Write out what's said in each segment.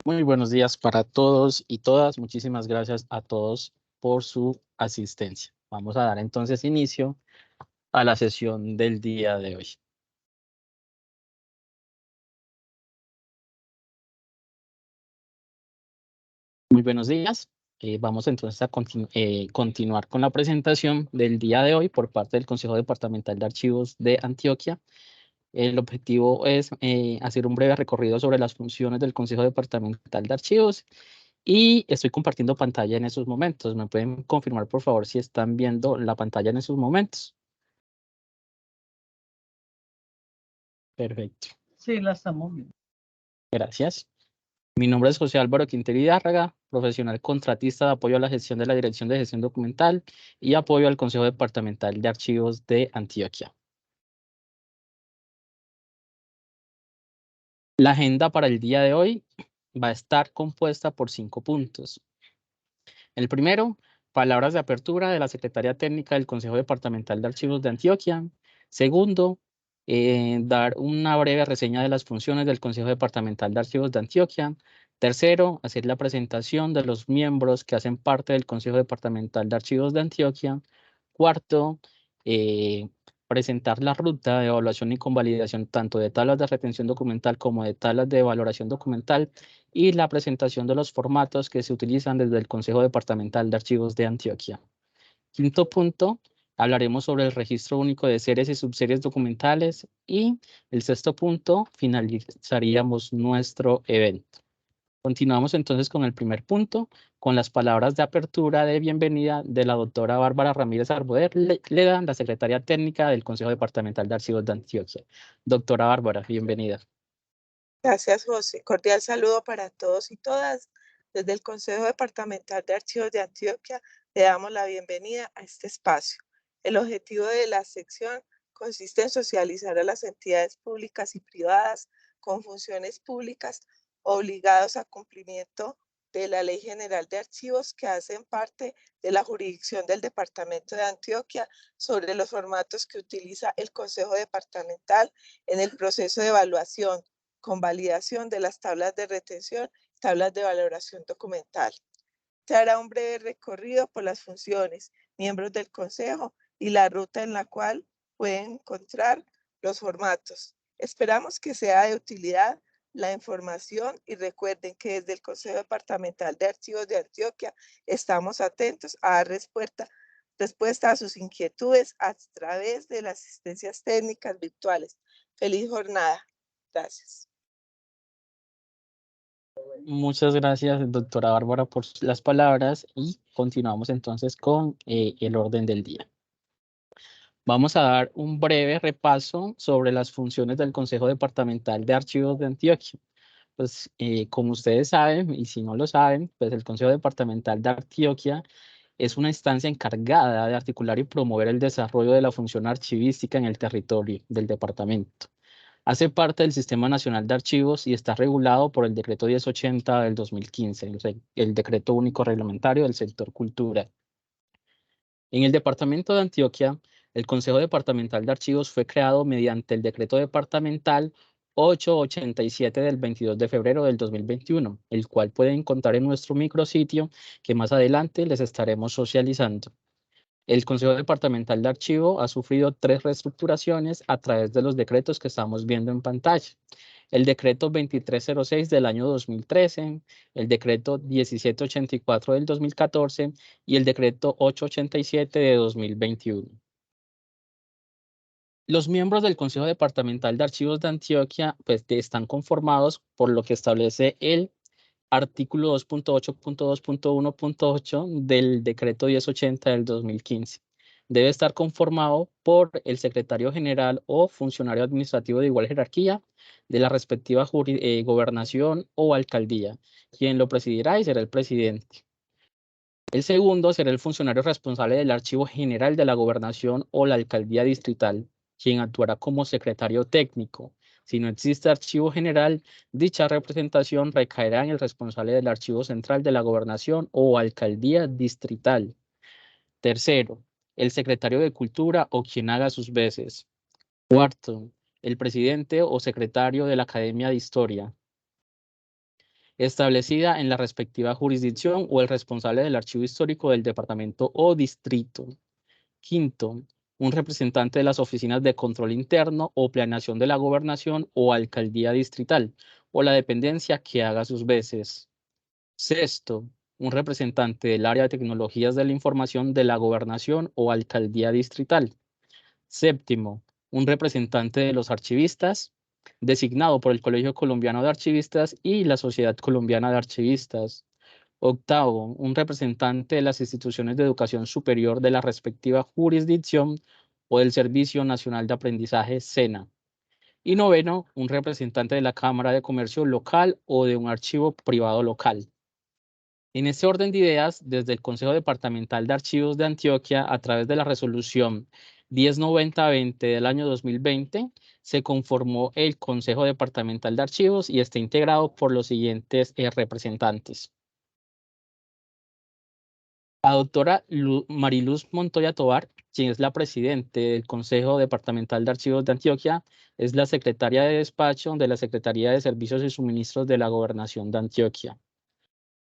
Muy buenos días para todos y todas. Muchísimas gracias a todos por su asistencia. Vamos a dar entonces inicio a la sesión del día de hoy. Muy buenos días. Vamos entonces a continuar con la presentación del día de hoy por parte del Consejo Departamental de Archivos de Antioquia. El objetivo es hacer un breve recorrido sobre las funciones del Consejo Departamental de Archivos y estoy compartiendo pantalla en esos momentos. ¿Me pueden confirmar, por favor, si están viendo la pantalla en esos momentos? Perfecto. Sí, la estamos viendo. Gracias. Mi nombre es José Álvaro Quintero Hidárraga, profesional contratista de apoyo a la gestión de la Dirección de Gestión Documental y apoyo al Consejo Departamental de Archivos de Antioquia. La agenda para el día de hoy va a estar compuesta por 5 puntos. El primero, palabras de apertura de la Secretaría Técnica del Consejo Departamental de Archivos de Antioquia. Segundo, dar una breve reseña de las funciones del Consejo Departamental de Archivos de Antioquia. Tercero, hacer la presentación de los miembros que hacen parte del Consejo Departamental de Archivos de Antioquia. Cuarto, presentar la ruta de evaluación y convalidación tanto de tablas de retención documental como de tablas de valoración documental y la presentación de los formatos que se utilizan desde el Consejo Departamental de Archivos de Antioquia. Quinto punto, hablaremos sobre el registro único de series y subseries documentales y el sexto punto, finalizaríamos nuestro evento. Continuamos entonces con el primer punto, con las palabras de apertura de bienvenida de la doctora Bárbara Ramírez Arboder, Leda, la secretaria técnica del Consejo Departamental de Archivos de Antioquia. Doctora Bárbara, bienvenida. Gracias, José. Cordial saludo para todos y todas. Desde el Consejo Departamental de Archivos de Antioquia le damos la bienvenida a este espacio. El objetivo de la sección consiste en socializar a las entidades públicas y privadas con funciones públicas obligados a cumplimiento de la Ley General de Archivos que hacen parte de la jurisdicción del Departamento de Antioquia sobre los formatos que utiliza el Consejo Departamental en el proceso de evaluación, convalidación de las tablas de retención, tablas de valoración documental. Se hará un breve recorrido por las funciones, miembros del Consejo y la ruta en la cual pueden encontrar los formatos. Esperamos que sea de utilidad la información y recuerden que desde el Consejo Departamental de Archivos de Antioquia estamos atentos a dar respuesta a sus inquietudes a través de las asistencias técnicas virtuales. Feliz jornada. Gracias. Muchas gracias, doctora Bárbara, por las palabras y continuamos entonces con el orden del día. Vamos a dar un breve repaso sobre las funciones del Consejo Departamental de Archivos de Antioquia. Pues como ustedes saben, y si no lo saben, pues el Consejo Departamental de Antioquia es una instancia encargada de articular y promover el desarrollo de la función archivística en el territorio del departamento. Hace parte del Sistema Nacional de Archivos y está regulado por el Decreto 1080 del 2015, el Decreto Único Reglamentario del Sector Cultural. En el departamento de Antioquia, el Consejo Departamental de Archivos fue creado mediante el Decreto Departamental 887 del 22 de febrero del 2021, el cual pueden encontrar en nuestro micrositio que más adelante les estaremos socializando. El Consejo Departamental de Archivo ha sufrido 3 reestructuraciones a través de los decretos que estamos viendo en pantalla. El decreto 2306 del año 2013, el decreto 1784 del 2014 y el decreto 887 de 2021. Los miembros del Consejo Departamental de Archivos de Antioquia pues, están conformados por lo que establece el artículo 2.8.2.1.8 del decreto 1080 del 2015. Debe estar conformado por el secretario general o funcionario administrativo de igual jerarquía de la respectiva gobernación o alcaldía, quien lo presidirá y será el presidente. El segundo será el funcionario responsable del Archivo General de la Gobernación o la Alcaldía Distrital, quien actuará como secretario técnico. Si no existe archivo general, dicha representación recaerá en el responsable del Archivo Central de la Gobernación o Alcaldía Distrital. Tercero, el secretario de Cultura o quien haga sus veces. Cuarto, el presidente o secretario de la Academia de Historia. establecida en la respectiva jurisdicción o el responsable del archivo histórico del departamento o distrito. Quinto, un representante de las oficinas de control interno o planeación de la gobernación o alcaldía distrital o la dependencia que haga sus veces. Sexto, un representante del área de tecnologías de la información de la gobernación o alcaldía distrital. Séptimo, un representante de los archivistas, designado por el Colegio Colombiano de Archivistas y la Sociedad Colombiana de Archivistas. Octavo, un representante de las instituciones de educación superior de la respectiva jurisdicción o del Servicio Nacional de Aprendizaje, SENA. Y noveno, un representante de la Cámara de Comercio local o de un archivo privado local. En este orden de ideas, desde el Consejo Departamental de Archivos de Antioquia, a través de la resolución 1090-20 del año 2020, se conformó el Consejo Departamental de Archivos y está integrado por los siguientes representantes. La doctora Mariluz Montoya Tovar, quien es la presidente del Consejo Departamental de Archivos de Antioquia, es la secretaria de despacho de la Secretaría de Servicios y Suministros de la Gobernación de Antioquia.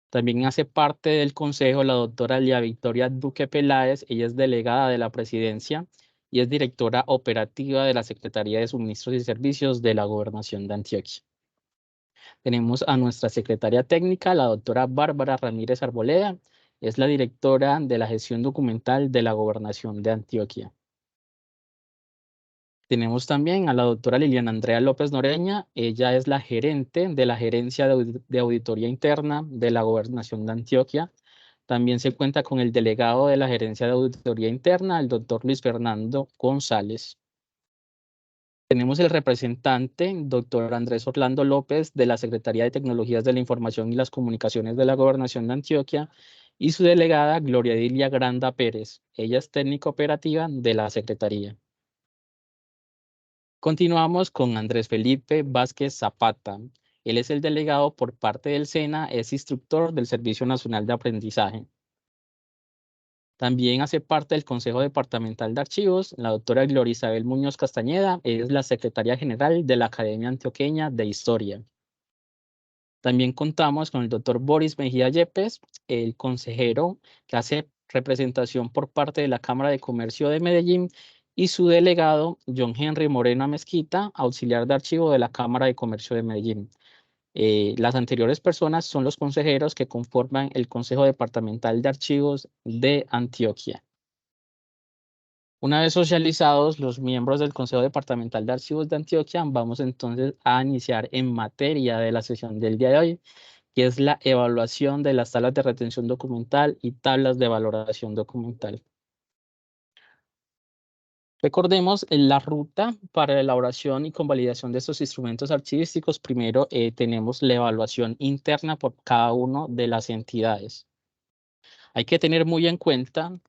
También hace parte del consejo la doctora Lía Victoria Duque Peláez, ella es delegada de la presidencia y es directora operativa de la Secretaría de Suministros y Servicios de la Gobernación de Antioquia. Tenemos a nuestra secretaria técnica, la doctora Bárbara Ramírez Arboleda, es la directora de la gestión documental de la Gobernación de Antioquia. Tenemos también a la doctora Liliana Andrea López Noreña, ella es la gerente de la Gerencia de Auditoría Interna de la Gobernación de Antioquia. También se cuenta con el delegado de la Gerencia de Auditoría Interna, el doctor Luis Fernando González. Tenemos el representante, doctor Andrés Orlando López, de la Secretaría de Tecnologías de la Información y las Comunicaciones de la Gobernación de Antioquia, y su delegada, Gloria Edilia Granda Pérez. Ella es técnica operativa de la Secretaría. Continuamos con Andrés Felipe Vázquez Zapata. Él es el delegado por parte del SENA, es instructor del Servicio Nacional de Aprendizaje. También hace parte del Consejo Departamental de Archivos, la doctora Gloria Isabel Muñoz Castañeda, es la secretaria general de la Academia Antioqueña de Historia. También contamos con el doctor Boris Mejía Yepes, el consejero que hace representación por parte de la Cámara de Comercio de Medellín, y su delegado, John Henry Morena Mezquita, auxiliar de archivo de la Cámara de Comercio de Medellín. Las anteriores personas son los consejeros que conforman el Consejo Departamental de Archivos de Antioquia. Una vez socializados los miembros del Consejo Departamental de Archivos de Antioquia, vamos entonces a iniciar en materia de la sesión del día de hoy, que es la evaluación de las tablas de retención documental y tablas de valoración documental. Recordemos la ruta para la elaboración y convalidación de estos instrumentos archivísticos. Primero tenemos la evaluación interna por cada una de las entidades. Hay que tener muy en cuenta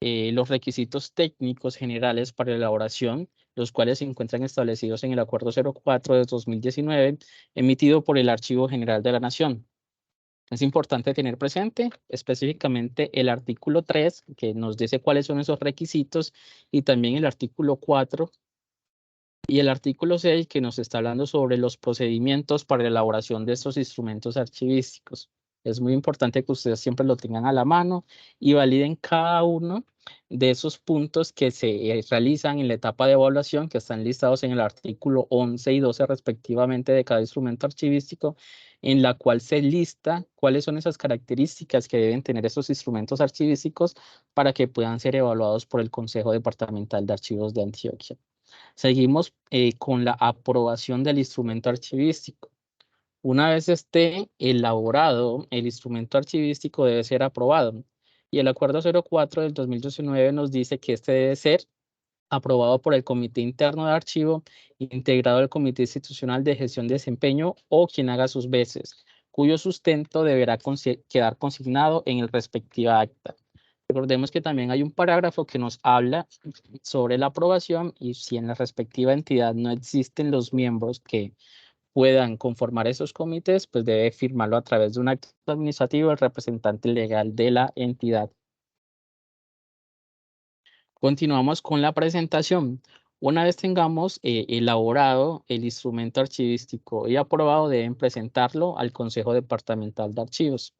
los requisitos técnicos generales para la elaboración, los cuales se encuentran establecidos en el Acuerdo 04 de 2019, emitido por el Archivo General de la Nación. Es importante tener presente específicamente el artículo 3, que nos dice cuáles son esos requisitos, y también el artículo 4 y el artículo 6, que nos está hablando sobre los procedimientos para la elaboración de estos instrumentos archivísticos. Es muy importante que ustedes siempre lo tengan a la mano y validen cada uno de esos puntos que se realizan en la etapa de evaluación, que están listados en el artículo 11 y 12 respectivamente de cada instrumento archivístico, en la cual se lista cuáles son esas características que deben tener estos instrumentos archivísticos para que puedan ser evaluados por el Consejo Departamental de Archivos de Antioquia. Seguimos con la aprobación del instrumento archivístico. Una vez esté elaborado, el instrumento archivístico debe ser aprobado. Y el Acuerdo 04 del 2019 nos dice que este debe ser aprobado por el Comité Interno de Archivo, integrado al Comité Institucional de Gestión de Desempeño o quien haga sus veces, cuyo sustento deberá quedar consignado en el respectivo acta. Recordemos que también hay un parágrafo que nos habla sobre la aprobación y si en la respectiva entidad no existen los miembros que puedan conformar esos comités, pues debe firmarlo a través de un acto administrativo el representante legal de la entidad. Continuamos con la presentación. Una vez tengamos elaborado el instrumento archivístico y aprobado, deben presentarlo al Consejo Departamental de Archivos.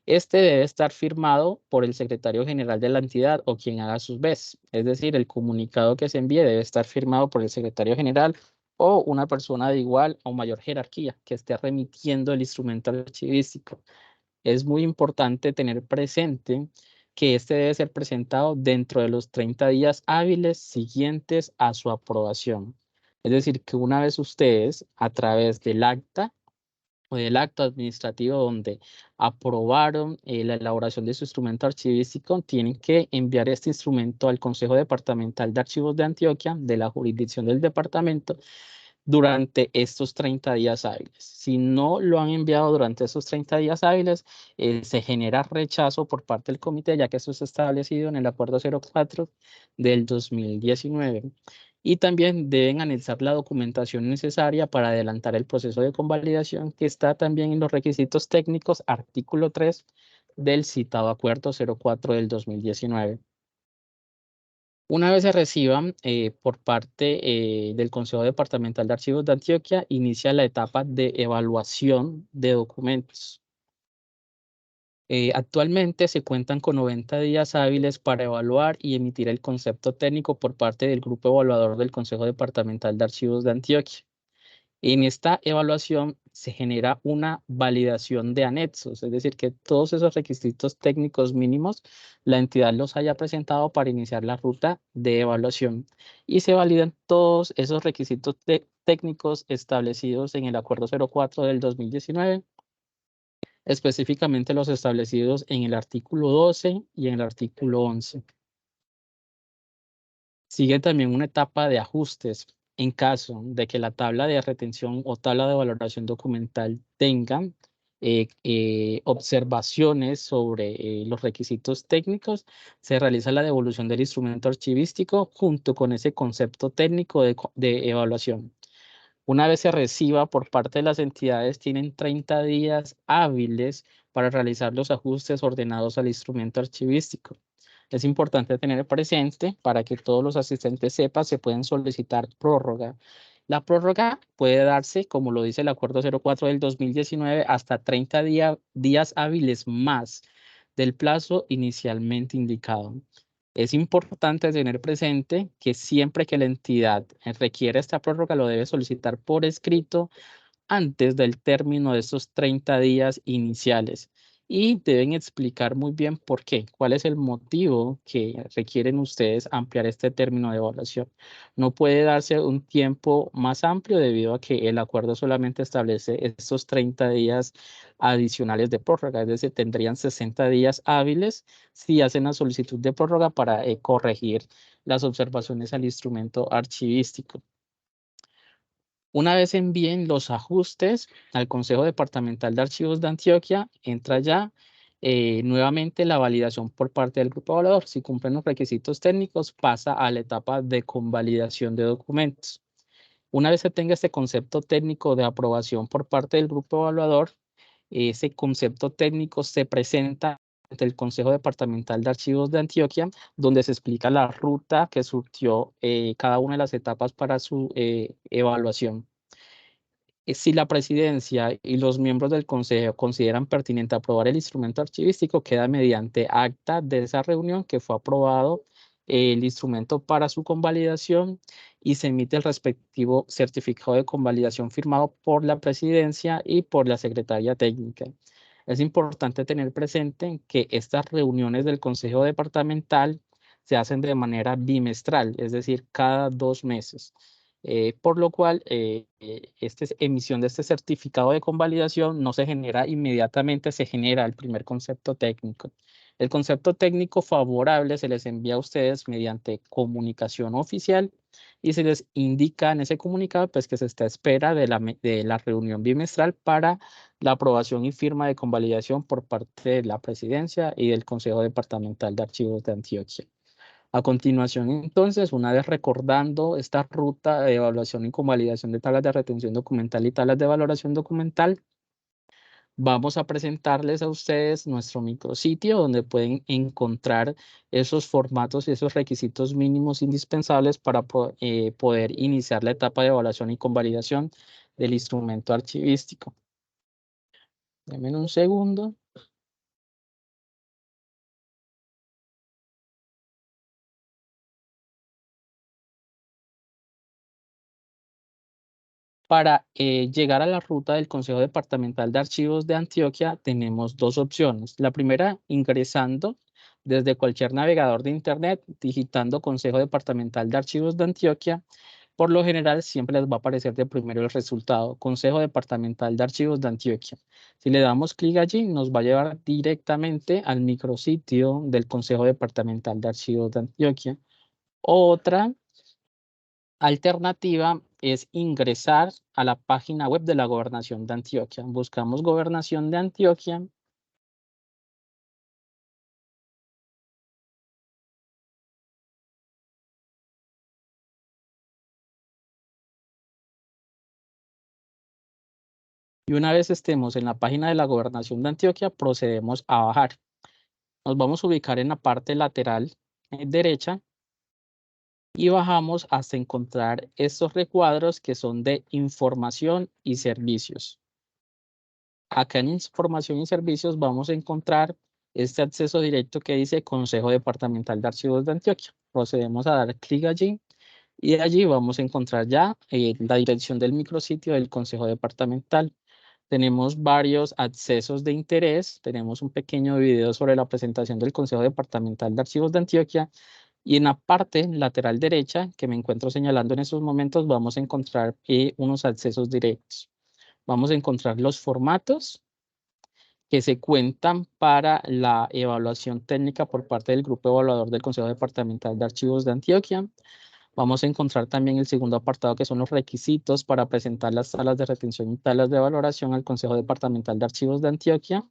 Este debe estar firmado por el secretario general de la entidad o quien haga sus veces. Es decir, el comunicado que se envíe debe estar firmado por el secretario general o una persona de igual o mayor jerarquía que esté remitiendo el instrumento archivístico. Es muy importante tener presente que este debe ser presentado dentro de los 30 días hábiles siguientes a su aprobación. Es decir, que una vez ustedes, a través del acta o del acto administrativo donde aprobaron la elaboración de su instrumento archivístico, tienen que enviar este instrumento al Consejo Departamental de Archivos de Antioquia, de la jurisdicción del departamento, durante estos 30 días hábiles. Si no lo han enviado durante estos 30 días hábiles, se genera rechazo por parte del comité, ya que esto está establecido en el acuerdo 04 del 2019. Y también deben anexar la documentación necesaria para adelantar el proceso de convalidación, que está también en los requisitos técnicos, artículo 3 del citado acuerdo 04 del 2019. Una vez se reciban por parte del Consejo Departamental de Archivos de Antioquia, inicia la etapa de evaluación de documentos. Actualmente se cuentan con 90 días hábiles para evaluar y emitir el concepto técnico por parte del Grupo Evaluador del Consejo Departamental de Archivos de Antioquia. En esta evaluación se genera una validación de anexos, es decir, que todos esos requisitos técnicos mínimos la entidad los haya presentado para iniciar la ruta de evaluación y se validan todos esos requisitos técnicos establecidos en el Acuerdo 04 del 2019, específicamente los establecidos en el artículo 12 y en el artículo 11. Sigue también una etapa de ajustes. En caso de que la tabla de retención o tabla de valoración documental tengan observaciones sobre los requisitos técnicos, se realiza la devolución del instrumento archivístico junto con ese concepto técnico de evaluación. Una vez se reciba por parte de las entidades, tienen 30 días hábiles para realizar los ajustes ordenados al instrumento archivístico. Es importante tener presente para que todos los asistentes sepan, se pueden solicitar prórroga. La prórroga puede darse, como lo dice el acuerdo 04 del 2019, hasta 30 días hábiles más del plazo inicialmente indicado. Es importante tener presente que siempre que la entidad requiera esta prórroga, lo debe solicitar por escrito antes del término de esos 30 días iniciales y deben explicar muy bien por qué, cuál es el motivo que requieren ustedes ampliar este término de evaluación. No puede darse un tiempo más amplio debido a que el acuerdo solamente establece estos 30 días adicionales de prórroga, es decir, tendrían 60 días hábiles si hacen la solicitud de prórroga para corregir las observaciones al instrumento archivístico. Una vez envíen los ajustes al Consejo Departamental de Archivos de Antioquia, entra ya nuevamente la validación por parte del grupo evaluador. Si cumplen los requisitos técnicos, pasa a la etapa de convalidación de documentos. Una vez se tenga este concepto técnico de aprobación por parte del grupo evaluador, ese concepto técnico se presenta ante el Consejo Departamental de Archivos de Antioquia, donde se explica la ruta que surtió cada una de las etapas para su evaluación. Si la presidencia y los miembros del consejo consideran pertinente aprobar el instrumento archivístico, queda mediante acta de esa reunión que fue aprobado el instrumento para su convalidación y se emite el respectivo certificado de convalidación firmado por la presidencia y por la secretaria técnica. Es importante tener presente que estas reuniones del consejo departamental se hacen de manera bimestral, es decir, cada 2 meses. Por lo cual, esta emisión de este certificado de convalidación no se genera inmediatamente, se genera el primer concepto técnico. El concepto técnico favorable se les envía a ustedes mediante comunicación oficial y se les indica en ese comunicado pues, que se está a espera de la reunión bimestral para la aprobación y firma de convalidación por parte de la Presidencia y del Consejo Departamental de Archivos de Antioquia. A continuación, entonces, una vez recordando esta ruta de evaluación y convalidación de tablas de retención documental y tablas de valoración documental, vamos a presentarles a ustedes nuestro micrositio donde pueden encontrar esos formatos y esos requisitos mínimos indispensables para poder iniciar la etapa de evaluación y convalidación del instrumento archivístico. Denme un segundo. Para llegar a la ruta del Consejo Departamental de Archivos de Antioquia, tenemos dos opciones. La primera, ingresando desde cualquier navegador de Internet, digitando Consejo Departamental de Archivos de Antioquia. Por lo general, siempre les va a aparecer de primero el resultado, Consejo Departamental de Archivos de Antioquia. Si le damos clic allí, nos va a llevar directamente al micrositio del Consejo Departamental de Archivos de Antioquia. Otra alternativa es ingresar a la página web de la Gobernación de Antioquia. Buscamos Gobernación de Antioquia. Y una vez estemos en la página de la Gobernación de Antioquia, procedemos a bajar. Nos vamos a ubicar en la parte lateral derecha y bajamos hasta encontrar estos recuadros que son de información y servicios. Acá en información y servicios vamos a encontrar este acceso directo que dice Consejo Departamental de Archivos de Antioquia. Procedemos a dar clic allí y allí vamos a encontrar ya la dirección del micrositio del Consejo Departamental. Tenemos varios accesos de interés, tenemos un pequeño video sobre la presentación del Consejo Departamental de Archivos de Antioquia y en la parte lateral derecha que me encuentro señalando en estos momentos vamos a encontrar unos accesos directos. Vamos a encontrar los formatos que se cuentan para la evaluación técnica por parte del Grupo Evaluador del Consejo Departamental de Archivos de Antioquia. Vamos a encontrar también el segundo apartado que son los requisitos para presentar las salas de retención y salas de valoración al Consejo Departamental de Archivos de Antioquia.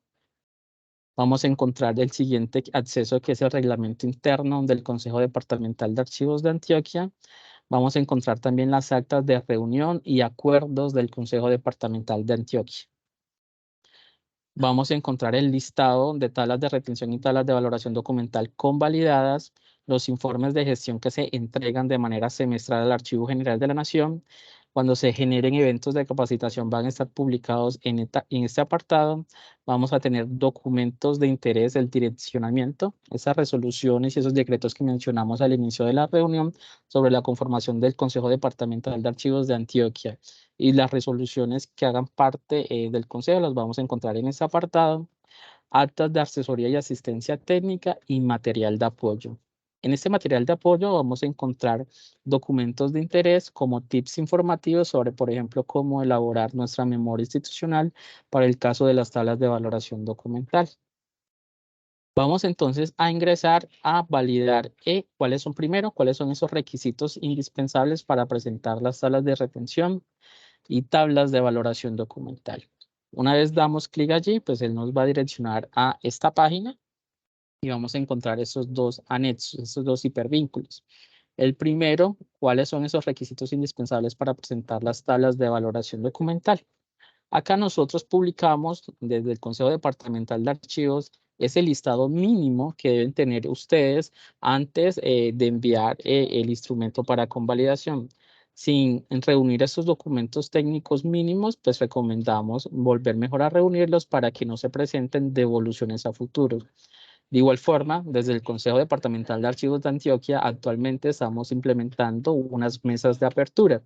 Vamos a encontrar el siguiente acceso que es el reglamento interno del Consejo Departamental de Archivos de Antioquia. Vamos a encontrar también las actas de reunión y acuerdos del Consejo Departamental de Antioquia. Vamos a encontrar el listado de tablas de retención y tablas de valoración documental convalidadas, los informes de gestión que se entregan de manera semestral al Archivo General de la Nación. Cuando se generen eventos de capacitación van a estar publicados en este apartado. Vamos a tener documentos de interés, el direccionamiento, esas resoluciones y esos decretos que mencionamos al inicio de la reunión sobre la conformación del Consejo Departamental de Archivos de Antioquia y las resoluciones que hagan parte del Consejo las vamos a encontrar en este apartado, actas de asesoría y asistencia técnica y material de apoyo. En este material de apoyo vamos a encontrar documentos de interés como tips informativos sobre, por ejemplo, cómo elaborar nuestra memoria institucional para el caso de las tablas de valoración documental. Vamos entonces a ingresar a validar cuáles son esos requisitos indispensables para presentar las tablas de retención y tablas de valoración documental. Una vez damos clic allí, pues él nos va a direccionar a esta página y vamos a encontrar esos dos anexos, esos dos hipervínculos. El primero, ¿cuáles son esos requisitos indispensables para presentar las tablas de valoración documental? Acá nosotros publicamos desde el Consejo Departamental de Archivos ese listado mínimo que deben tener ustedes antes de enviar el instrumento para convalidación. Sin reunir esos documentos técnicos mínimos, pues recomendamos volver mejor a reunirlos para que no se presenten devoluciones a futuro. De igual forma, desde el Consejo Departamental de Archivos de Antioquia, actualmente estamos implementando unas mesas de apertura.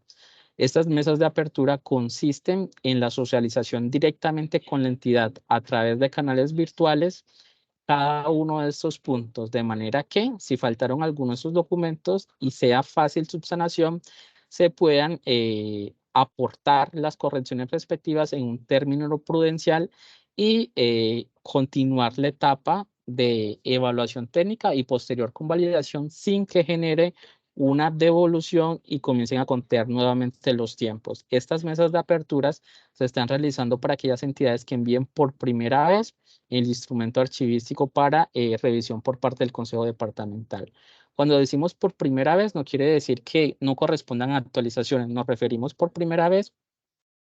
Estas mesas de apertura consisten en la socialización directamente con la entidad a través de canales virtuales, cada uno de estos puntos, de manera que si faltaron algunos de esos documentos y sea fácil subsanación, se puedan aportar las correcciones respectivas en un término prudencial y continuar la etapa de evaluación técnica y posterior convalidación sin que genere una devolución y comiencen a contar nuevamente los tiempos. Estas mesas de aperturas se están realizando para aquellas entidades que envíen por primera vez el instrumento archivístico para revisión por parte del Consejo Departamental. Cuando decimos por primera vez, no quiere decir que no correspondan a actualizaciones. Nos referimos por primera vez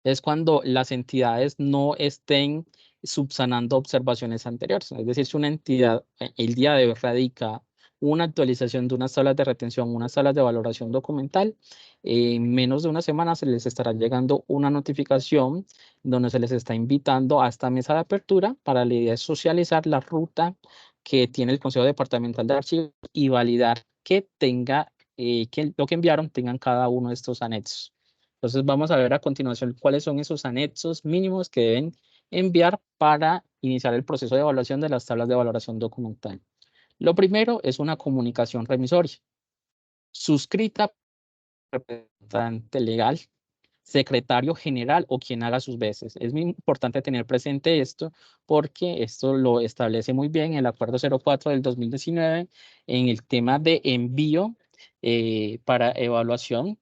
es cuando las entidades no estén subsanando observaciones anteriores. Es decir, si una entidad el día de hoy radica una actualización de unas tablas de retención, unas tablas de valoración documental, en menos de una semana se les estará llegando una notificación donde se les está invitando a esta mesa de apertura para la idea de socializar la ruta que tiene el Consejo Departamental de Archivos y validar que tenga, que lo que enviaron tengan cada uno de estos anexos. Entonces vamos a ver a continuación cuáles son esos anexos mínimos que deben enviar para iniciar el proceso de evaluación de las tablas de valoración documental. Lo primero es una comunicación remisoria, suscrita por el representante legal, secretario general o quien haga sus veces. Es muy importante tener presente esto porque esto lo establece muy bien el Acuerdo 04 del 2019 en el tema de envío para evaluación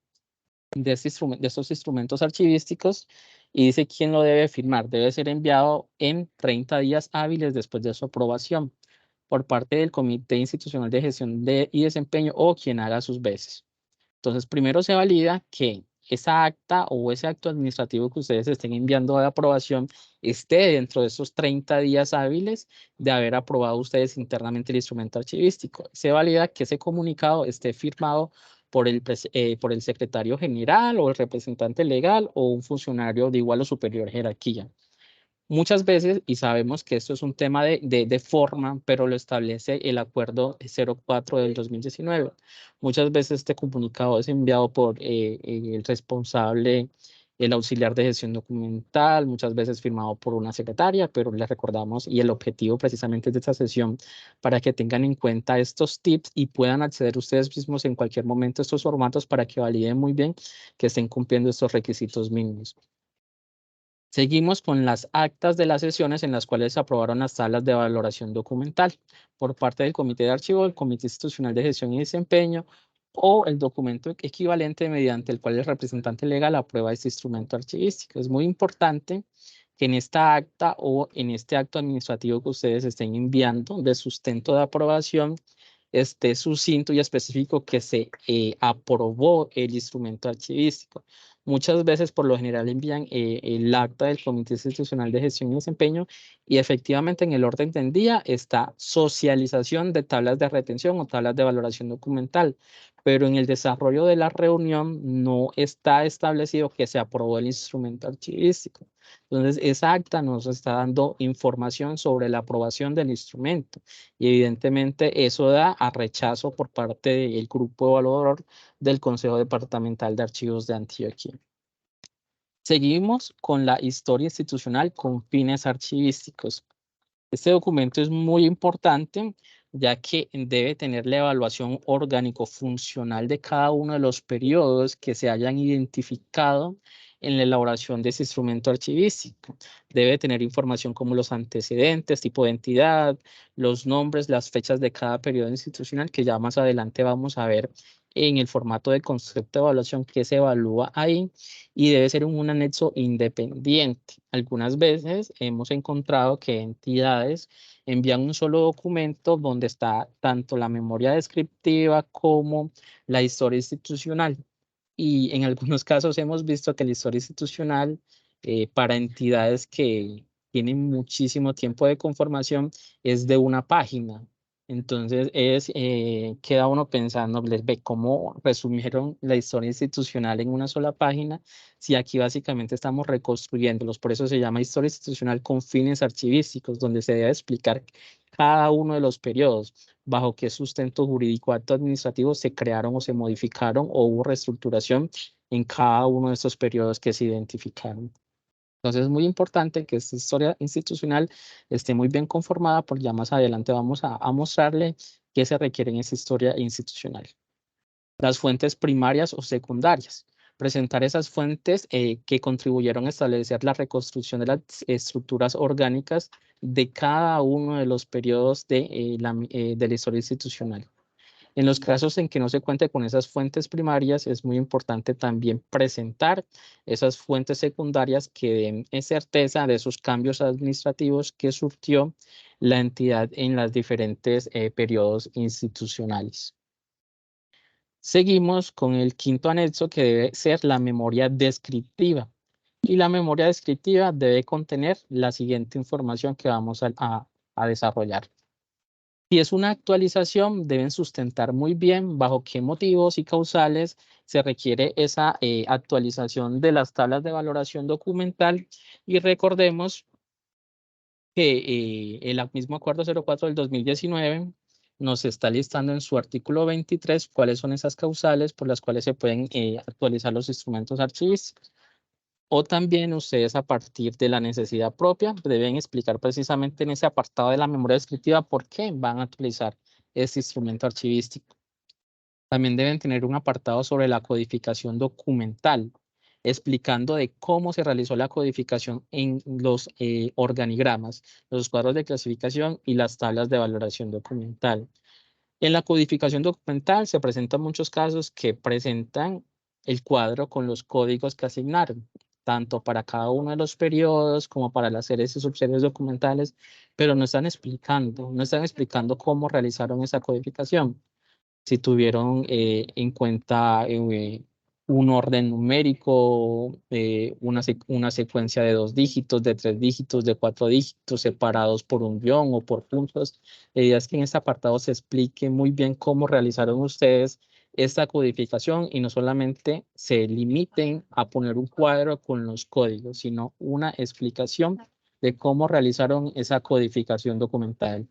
de estos instrumentos archivísticos y dice quién lo debe firmar. Debe ser enviado en 30 días hábiles después de su aprobación por parte del Comité Institucional de Gestión y Desempeño o quien haga sus veces. Entonces, primero se valida que esa acta o ese acto administrativo que ustedes estén enviando de aprobación esté dentro de esos 30 días hábiles de haber aprobado ustedes internamente el instrumento archivístico. Se valida que ese comunicado esté firmado por el secretario general o el representante legal o un funcionario de igual o superior jerarquía. Muchas veces, y sabemos que esto es un tema de forma, pero lo establece el Acuerdo 04 del 2019. Muchas veces este comunicado es enviado por el responsable, el auxiliar de gestión documental, muchas veces firmado por una secretaria, pero les recordamos, y el objetivo precisamente de esta sesión, para que tengan en cuenta estos tips y puedan acceder ustedes mismos en cualquier momento a estos formatos para que validen muy bien que estén cumpliendo estos requisitos mínimos. Seguimos con las actas de las sesiones en las cuales se aprobaron las tablas de valoración documental por parte del Comité de Archivo, el Comité Institucional de Gestión y Desempeño o el documento equivalente mediante el cual el representante legal aprueba este instrumento archivístico. Es muy importante que en esta acta o en este acto administrativo que ustedes estén enviando de sustento de aprobación esté sucinto y específico que se aprobó el instrumento archivístico. Muchas veces, por lo general, envían el acta del Comité Institucional de Gestión y Desempeño y efectivamente en el orden del día está socialización de tablas de retención o tablas de valoración documental, pero en el desarrollo de la reunión no está establecido que se aprobó el instrumento archivístico. Entonces, esa acta nos está dando información sobre la aprobación del instrumento y evidentemente eso da a rechazo por parte del grupo evaluador del Consejo Departamental de Archivos de Antioquia. Seguimos con la historia institucional con fines archivísticos. Este documento es muy importante ya que debe tener la evaluación orgánico-funcional de cada uno de los periodos que se hayan identificado en la elaboración de ese instrumento archivístico. Debe tener información como los antecedentes, tipo de entidad, los nombres, las fechas de cada periodo institucional, que ya más adelante vamos a ver en el formato de concepto de evaluación que se evalúa ahí, y debe ser un anexo independiente. Algunas veces hemos encontrado que entidades envían un solo documento donde está tanto la memoria descriptiva como la historia institucional. Y en algunos casos hemos visto que la historia institucional para entidades que tienen muchísimo tiempo de conformación es de una página. Entonces queda uno pensando, les ve cómo resumieron la historia institucional en una sola página, si aquí básicamente estamos reconstruyéndolos. Por eso se llama historia institucional con fines archivísticos, donde se debe explicar cada uno de los periodos, bajo qué sustento jurídico, acto administrativo se crearon o se modificaron o hubo reestructuración en cada uno de estos periodos que se identificaron. Entonces es muy importante que esta historia institucional esté muy bien conformada, porque ya más adelante vamos a mostrarle qué se requiere en esa historia institucional. Las fuentes primarias o secundarias. Presentar esas fuentes que contribuyeron a establecer la reconstrucción de las estructuras orgánicas de cada uno de los periodos de la historia institucional. En los casos en que no se cuente con esas fuentes primarias, es muy importante también presentar esas fuentes secundarias que den certeza de esos cambios administrativos que surtió la entidad en los diferentes periodos institucionales. Seguimos con el quinto anexo, que debe ser la memoria descriptiva. Y la memoria descriptiva debe contener la siguiente información que vamos a desarrollar. Si es una actualización, deben sustentar muy bien bajo qué motivos y causales se requiere esa actualización de las tablas de valoración documental. Y recordemos que el mismo Acuerdo 04 del 2019 nos está listando en su artículo 23 cuáles son esas causales por las cuales se pueden actualizar los instrumentos archivísticos. O también ustedes, a partir de la necesidad propia, deben explicar precisamente en ese apartado de la memoria descriptiva por qué van a utilizar este instrumento archivístico. También deben tener un apartado sobre la codificación documental, explicando de cómo se realizó la codificación en los organigramas, los cuadros de clasificación y las tablas de valoración documental. En la codificación documental se presentan muchos casos que presentan el cuadro con los códigos que asignaron, tanto para cada uno de los periodos como para las series y subseries documentales, pero no están explicando cómo realizaron esa codificación. Si tuvieron en cuenta un orden numérico, una secuencia de 2 dígitos, de 3 dígitos, de 4 dígitos, separados por un guión o por puntos. La idea es que en este apartado se explique muy bien cómo realizaron ustedes esta codificación y no solamente se limiten a poner un cuadro con los códigos, sino una explicación de cómo realizaron esa codificación documental.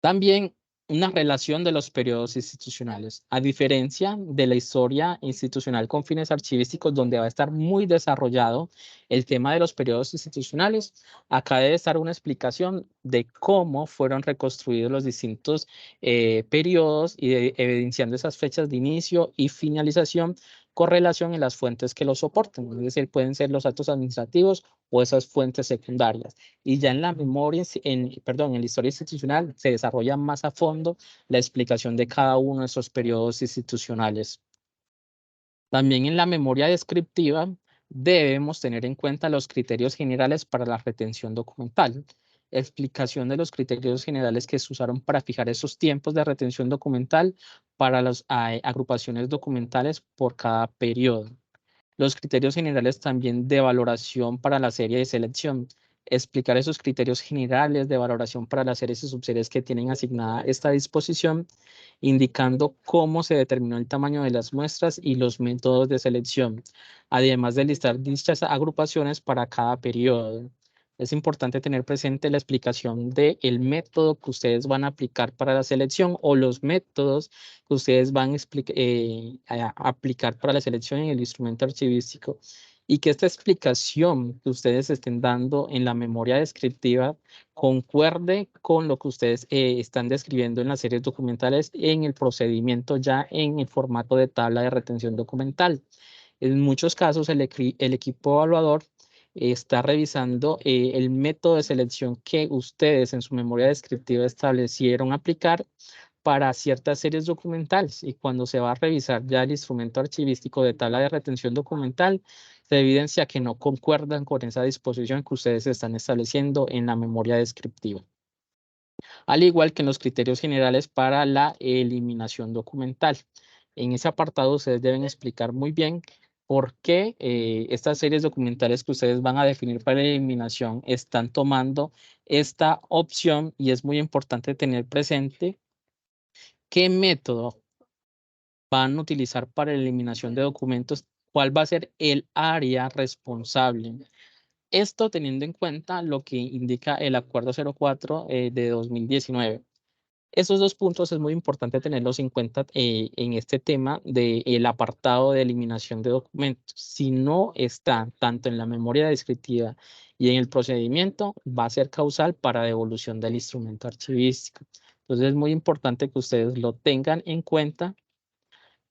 También una relación de los periodos institucionales. A diferencia de la historia institucional con fines archivísticos, donde va a estar muy desarrollado el tema de los periodos institucionales, acá debe estar una explicación de cómo fueron reconstruidos los distintos periodos y evidenciando esas fechas de inicio y finalización con relación en las fuentes que los soportan. Es decir, pueden ser los actos administrativos o esas fuentes secundarias. Y ya en la memoria, en la historia institucional, se desarrolla más a fondo la explicación de cada uno de esos periodos institucionales. También en la memoria descriptiva debemos tener en cuenta los criterios generales para la retención documental. Explicación de los criterios generales que se usaron para fijar esos tiempos de retención documental para las agrupaciones documentales por cada periodo. Los criterios generales también de valoración para la serie de selección. Explicar esos criterios generales de valoración para las series y subseries que tienen asignada esta disposición, indicando cómo se determinó el tamaño de las muestras y los métodos de selección, además de listar dichas agrupaciones para cada periodo. Es importante tener presente la explicación del método que ustedes van a aplicar para la selección o los métodos que ustedes van a aplicar para la selección en el instrumento archivístico y que esta explicación que ustedes estén dando en la memoria descriptiva concuerde con lo que ustedes están describiendo en las series documentales en el procedimiento ya en el formato de tabla de retención documental. En muchos casos el equipo evaluador está revisando el método de selección que ustedes en su memoria descriptiva establecieron aplicar para ciertas series documentales, y cuando se va a revisar ya el instrumento archivístico de tabla de retención documental, se evidencia que no concuerdan con esa disposición que ustedes están estableciendo en la memoria descriptiva. Al igual que en los criterios generales para la eliminación documental. En ese apartado ustedes deben explicar muy bien por qué estas series documentales que ustedes van a definir para la eliminación están tomando esta opción, y es muy importante tener presente qué método van a utilizar para la eliminación de documentos, cuál va a ser el área responsable. Esto teniendo en cuenta lo que indica el Acuerdo 04 de 2019. Esos dos puntos es muy importante tenerlos en cuenta en este tema del apartado de eliminación de documentos. Si no está tanto en la memoria descriptiva y en el procedimiento, va a ser causal para devolución del instrumento archivístico. Entonces es muy importante que ustedes lo tengan en cuenta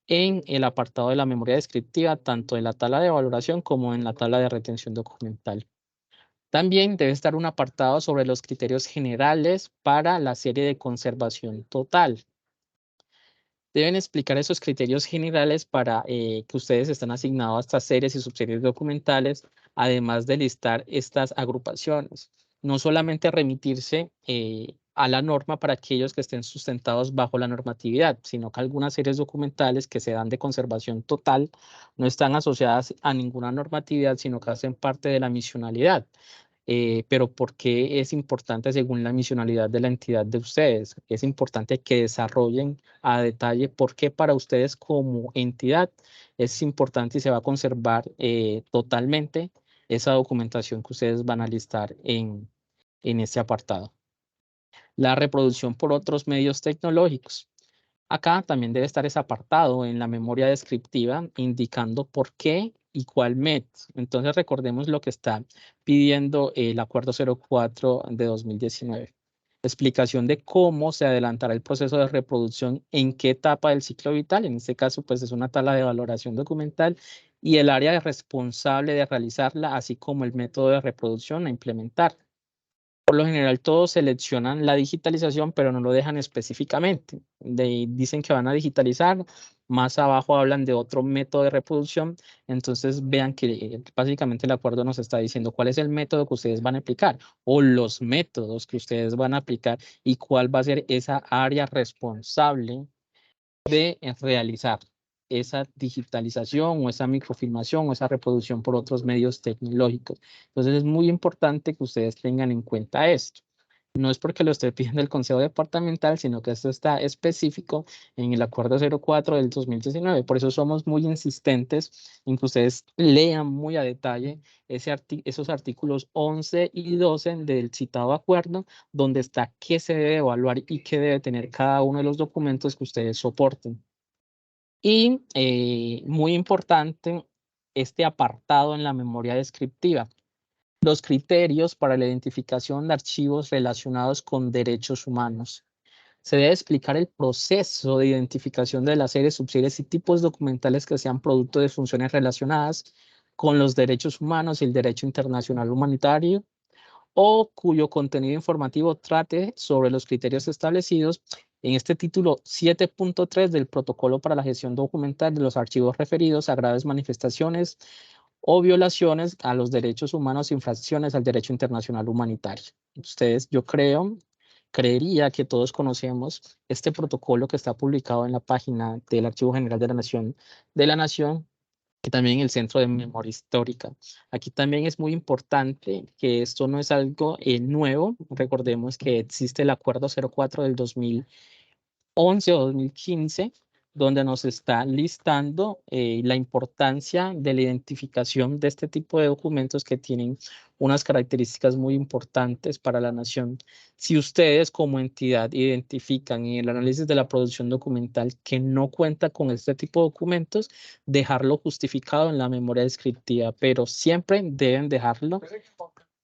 en el apartado de la memoria descriptiva, tanto en la tabla de valoración como en la tabla de retención documental. También debe estar un apartado sobre los criterios generales para la serie de conservación total. Deben explicar esos criterios generales para que ustedes están asignados a estas series y subseries documentales, además de listar estas agrupaciones. No solamente remitirse a la norma para aquellos que estén sustentados bajo la normatividad, sino que algunas series documentales que se dan de conservación total no están asociadas a ninguna normatividad, sino que hacen parte de la misionalidad. Pero ¿por qué es importante según la misionalidad de la entidad de ustedes? Es importante que desarrollen a detalle por qué para ustedes como entidad es importante y se va a conservar totalmente esa documentación que ustedes van a listar en este apartado. La reproducción por otros medios tecnológicos. Acá también debe estar ese apartado en la memoria descriptiva indicando por qué y cuál método. Entonces recordemos lo que está pidiendo el acuerdo 04 de 2019. Explicación de cómo se adelantará el proceso de reproducción, en qué etapa del ciclo vital, en este caso pues es una tabla de valoración documental, y el área responsable de realizarla, así como el método de reproducción a implementar. Por lo general todos seleccionan la digitalización, pero no lo dejan específicamente. Dicen que van a digitalizar, más abajo hablan de otro método de reproducción. Entonces vean que básicamente el acuerdo nos está diciendo cuál es el método que ustedes van a aplicar o los métodos que ustedes van a aplicar y cuál va a ser esa área responsable de realizar esa digitalización o esa microfilmación o esa reproducción por otros medios tecnológicos. Entonces es muy importante que ustedes tengan en cuenta esto. No es porque lo esté pidiendo el Consejo Departamental, sino que esto está específico en el Acuerdo 04 del 2019. Por eso somos muy insistentes en que ustedes lean muy a detalle esos artículos 11 y 12 del citado acuerdo, donde está qué se debe evaluar y qué debe tener cada uno de los documentos que ustedes soporten. Y muy importante, este apartado en la memoria descriptiva. Los criterios para la identificación de archivos relacionados con derechos humanos. Se debe explicar el proceso de identificación de las series, subseries y tipos documentales que sean producto de funciones relacionadas con los derechos humanos y el derecho internacional humanitario, o cuyo contenido informativo trate sobre los criterios establecidos en este título 7.3 del Protocolo para la Gestión Documental de los Archivos referidos a graves manifestaciones o violaciones a los derechos humanos, infracciones al derecho internacional humanitario. Ustedes, yo creería que todos conocemos este protocolo que está publicado en la página del Archivo General de la Nación, y también el Centro de Memoria Histórica. Aquí también es muy importante que esto no es algo nuevo. Recordemos que existe el Acuerdo 04 del 2011 o 2015, donde nos está listando la importancia de la identificación de este tipo de documentos que tienen unas características muy importantes para la nación. Si ustedes como entidad identifican en el análisis de la producción documental que no cuenta con este tipo de documentos, dejarlo justificado en la memoria descriptiva, pero siempre deben dejarlo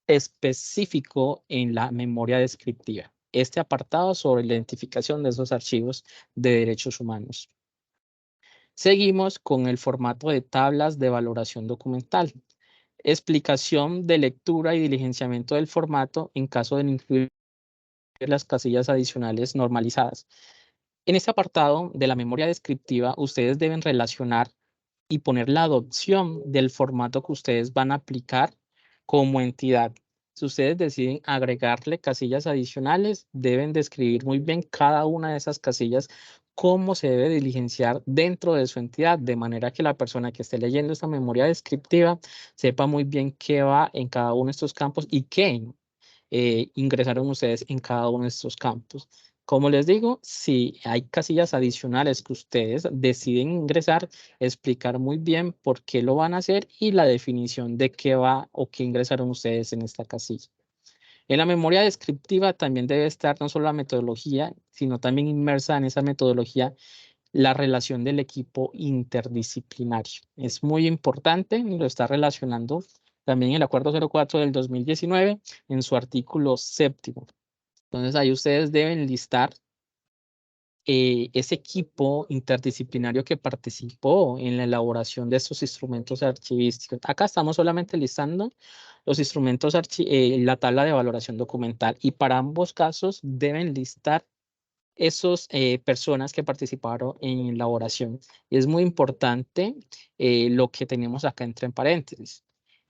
específico en la memoria descriptiva. Este apartado sobre la identificación de esos archivos de derechos humanos. Seguimos con el formato de tablas de valoración documental. Explicación de lectura y diligenciamiento del formato en caso de incluir las casillas adicionales normalizadas. En este apartado de la memoria descriptiva, ustedes deben relacionar y poner la adopción del formato que ustedes van a aplicar como entidad. Si ustedes deciden agregarle casillas adicionales, deben describir muy bien cada una de esas casillas, cómo se debe diligenciar dentro de su entidad, de manera que la persona que esté leyendo esta memoria descriptiva sepa muy bien qué va en cada uno de estos campos y qué ingresaron ustedes en cada uno de estos campos. Como les digo, si hay casillas adicionales que ustedes deciden ingresar, explicar muy bien por qué lo van a hacer y la definición de qué va o qué ingresaron ustedes en esta casilla. En la memoria descriptiva también debe estar no solo la metodología, sino también inmersa en esa metodología la relación del equipo interdisciplinario. Es muy importante, lo está relacionando también el Acuerdo 04 del 2019 en su artículo 7º. Entonces ahí ustedes deben listar ese equipo interdisciplinario que participó en la elaboración de estos instrumentos archivísticos. Acá estamos solamente listando los instrumentos, la tabla de valoración documental, y para ambos casos deben listar esas personas que participaron en la elaboración. Y es muy importante lo que tenemos acá entre paréntesis.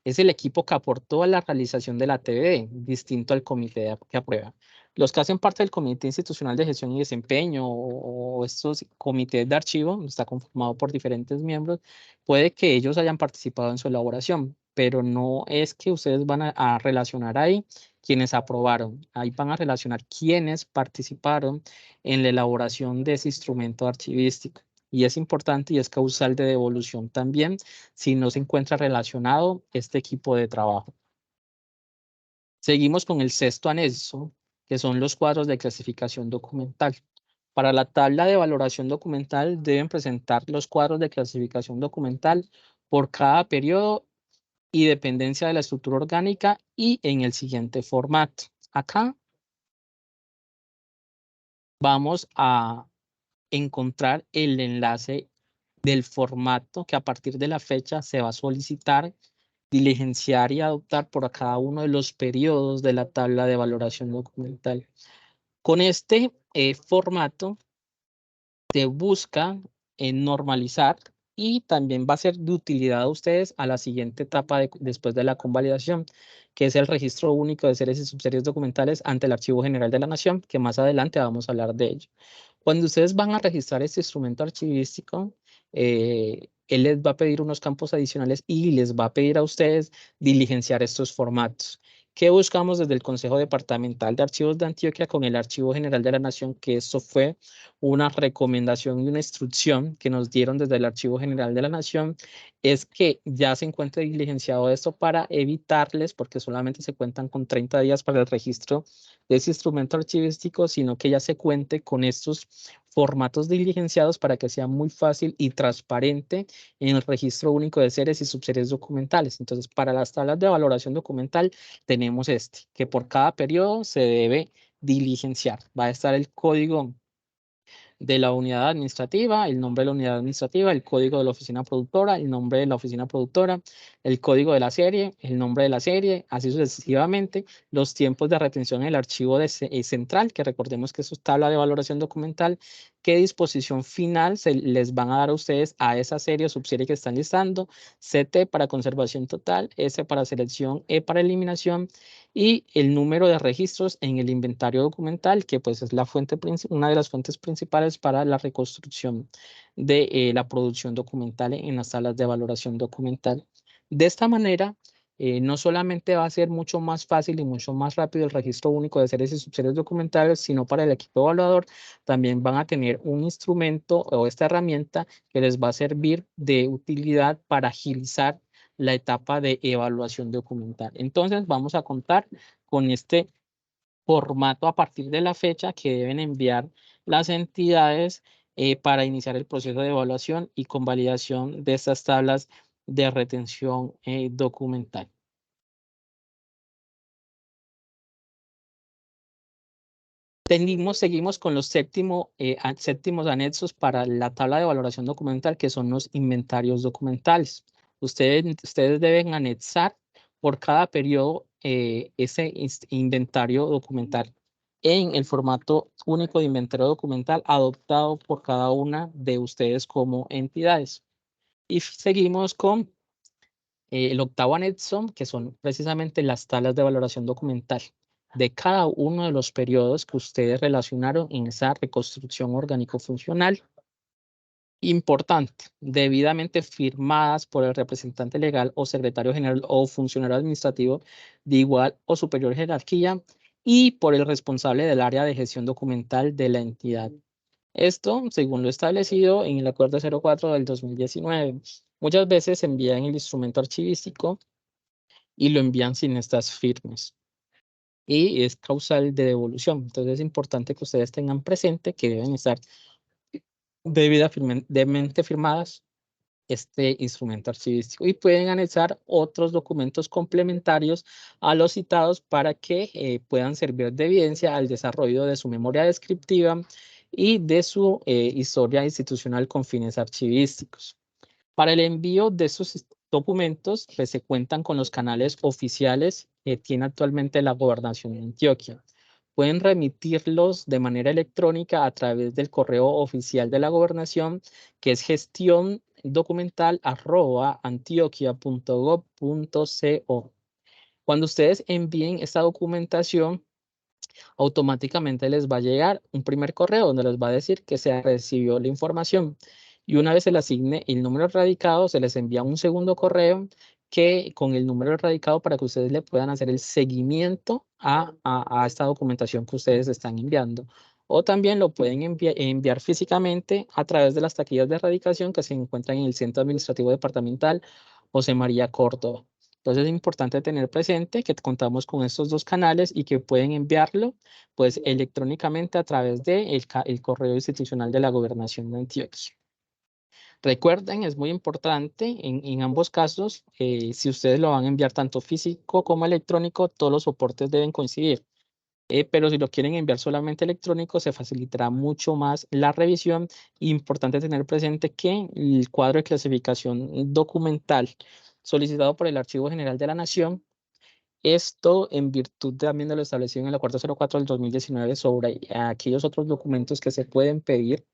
Es el equipo que aportó a la realización de la TVD, distinto al comité que aprueba. Los que hacen parte del Comité Institucional de Gestión y Desempeño o estos comités de archivo, está conformado por diferentes miembros, puede que ellos hayan participado en su elaboración, pero no es que ustedes van a relacionar ahí quienes aprobaron. Ahí van a relacionar quienes participaron en la elaboración de ese instrumento archivístico. Y es importante y es causal de devolución también si no se encuentra relacionado este equipo de trabajo. Seguimos con el sexto anexo, que son los cuadros de clasificación documental. Para la tabla de valoración documental deben presentar los cuadros de clasificación documental por cada periodo y dependencia de la estructura orgánica y en el siguiente formato. Acá vamos a encontrar el enlace del formato que a partir de la fecha se va a solicitar, diligenciar y adoptar por cada uno de los periodos de la tabla de valoración documental. Con este formato se busca normalizar y también va a ser de utilidad a ustedes a la siguiente etapa después de la convalidación, que es el registro único de series y subseries documentales ante el Archivo General de la Nación, que más adelante vamos a hablar de ello. Cuando ustedes van a registrar este instrumento archivístico, él les va a pedir unos campos adicionales y les va a pedir a ustedes diligenciar estos formatos. ¿Qué buscamos desde el Consejo Departamental de Archivos de Antioquia con el Archivo General de la Nación? Que esto fue una recomendación y una instrucción que nos dieron desde el Archivo General de la Nación, es que ya se encuentre diligenciado esto para evitarles, porque solamente se cuentan con 30 días para el registro de ese instrumento archivístico, sino que ya se cuente con estos formatos diligenciados para que sea muy fácil y transparente en el registro único de series y subseries documentales. Entonces, para las tablas de valoración documental tenemos este, que por cada periodo se debe diligenciar. Va a estar el código de la unidad administrativa, el nombre de la unidad administrativa, el código de la oficina productora, el nombre de la oficina productora, el código de la serie, el nombre de la serie, así sucesivamente, los tiempos de retención en el archivo central, que recordemos que eso es tabla de valoración documental, qué disposición final se les van a dar a ustedes a esa serie o subserie que están listando, CT para conservación total, S para selección, E para eliminación, y el número de registros en el inventario documental, que pues es la fuente una de las fuentes principales para la reconstrucción de la producción documental en las salas de valoración documental. De esta manera, no solamente va a ser mucho más fácil y mucho más rápido el registro único de series y subseries documentales, sino para el equipo evaluador también van a tener un instrumento o esta herramienta que les va a servir de utilidad para agilizar la etapa de evaluación documental. Entonces, vamos a contar con este formato a partir de la fecha que deben enviar las entidades para iniciar el proceso de evaluación y convalidación de estas tablas de retención documental. Seguimos con los séptimos anexos para la tabla de valoración documental, que son los inventarios documentales. Ustedes deben anexar por cada periodo ese inventario documental en el formato único de inventario documental adoptado por cada una de ustedes como entidades. Y seguimos con el octavo anexo, que son precisamente las tablas de valoración documental de cada uno de los periodos que ustedes relacionaron en esa reconstrucción orgánico-funcional. Importante, debidamente firmadas por el representante legal o secretario general o funcionario administrativo de igual o superior jerarquía y por el responsable del área de gestión documental de la entidad. Esto, según lo establecido en el Acuerdo 04 del 2019. Muchas veces se envían el instrumento archivístico y lo envían sin estas firmas. Y es causal de devolución. Entonces es importante que ustedes tengan presente que deben estar debidamente firmadas este instrumento archivístico y pueden anexar otros documentos complementarios a los citados para que puedan servir de evidencia al desarrollo de su memoria descriptiva y de su historia institucional con fines archivísticos. Para el envío de estos documentos, pues, se cuentan con los canales oficiales que tiene actualmente la Gobernación de Antioquia. Pueden remitirlos de manera electrónica a través del correo oficial de la Gobernación, que es gestión documental@antioquia.gov.co. Cuando ustedes envíen esta documentación, automáticamente les va a llegar un primer correo donde les va a decir que se recibió la información. Y una vez se le asigne el número radicado, se les envía un segundo correo con el número radicado para que ustedes le puedan hacer el seguimiento a esta documentación que ustedes están enviando. O también lo pueden enviar físicamente a través de las taquillas de radicación que se encuentran en el Centro Administrativo Departamental José María Córdoba. Entonces es importante tener presente que contamos con estos dos canales y que pueden enviarlo pues electrónicamente a través de el correo institucional de la Gobernación de Antioquia. Recuerden, es muy importante en ambos casos, si ustedes lo van a enviar tanto físico como electrónico, todos los soportes deben coincidir. Pero si lo quieren enviar solamente electrónico, se facilitará mucho más la revisión. Importante tener presente que el cuadro de clasificación documental solicitado por el Archivo General de la Nación, esto en virtud también de lo establecido en el Acuerdo 04 del 2019 sobre aquellos otros documentos que se pueden pedir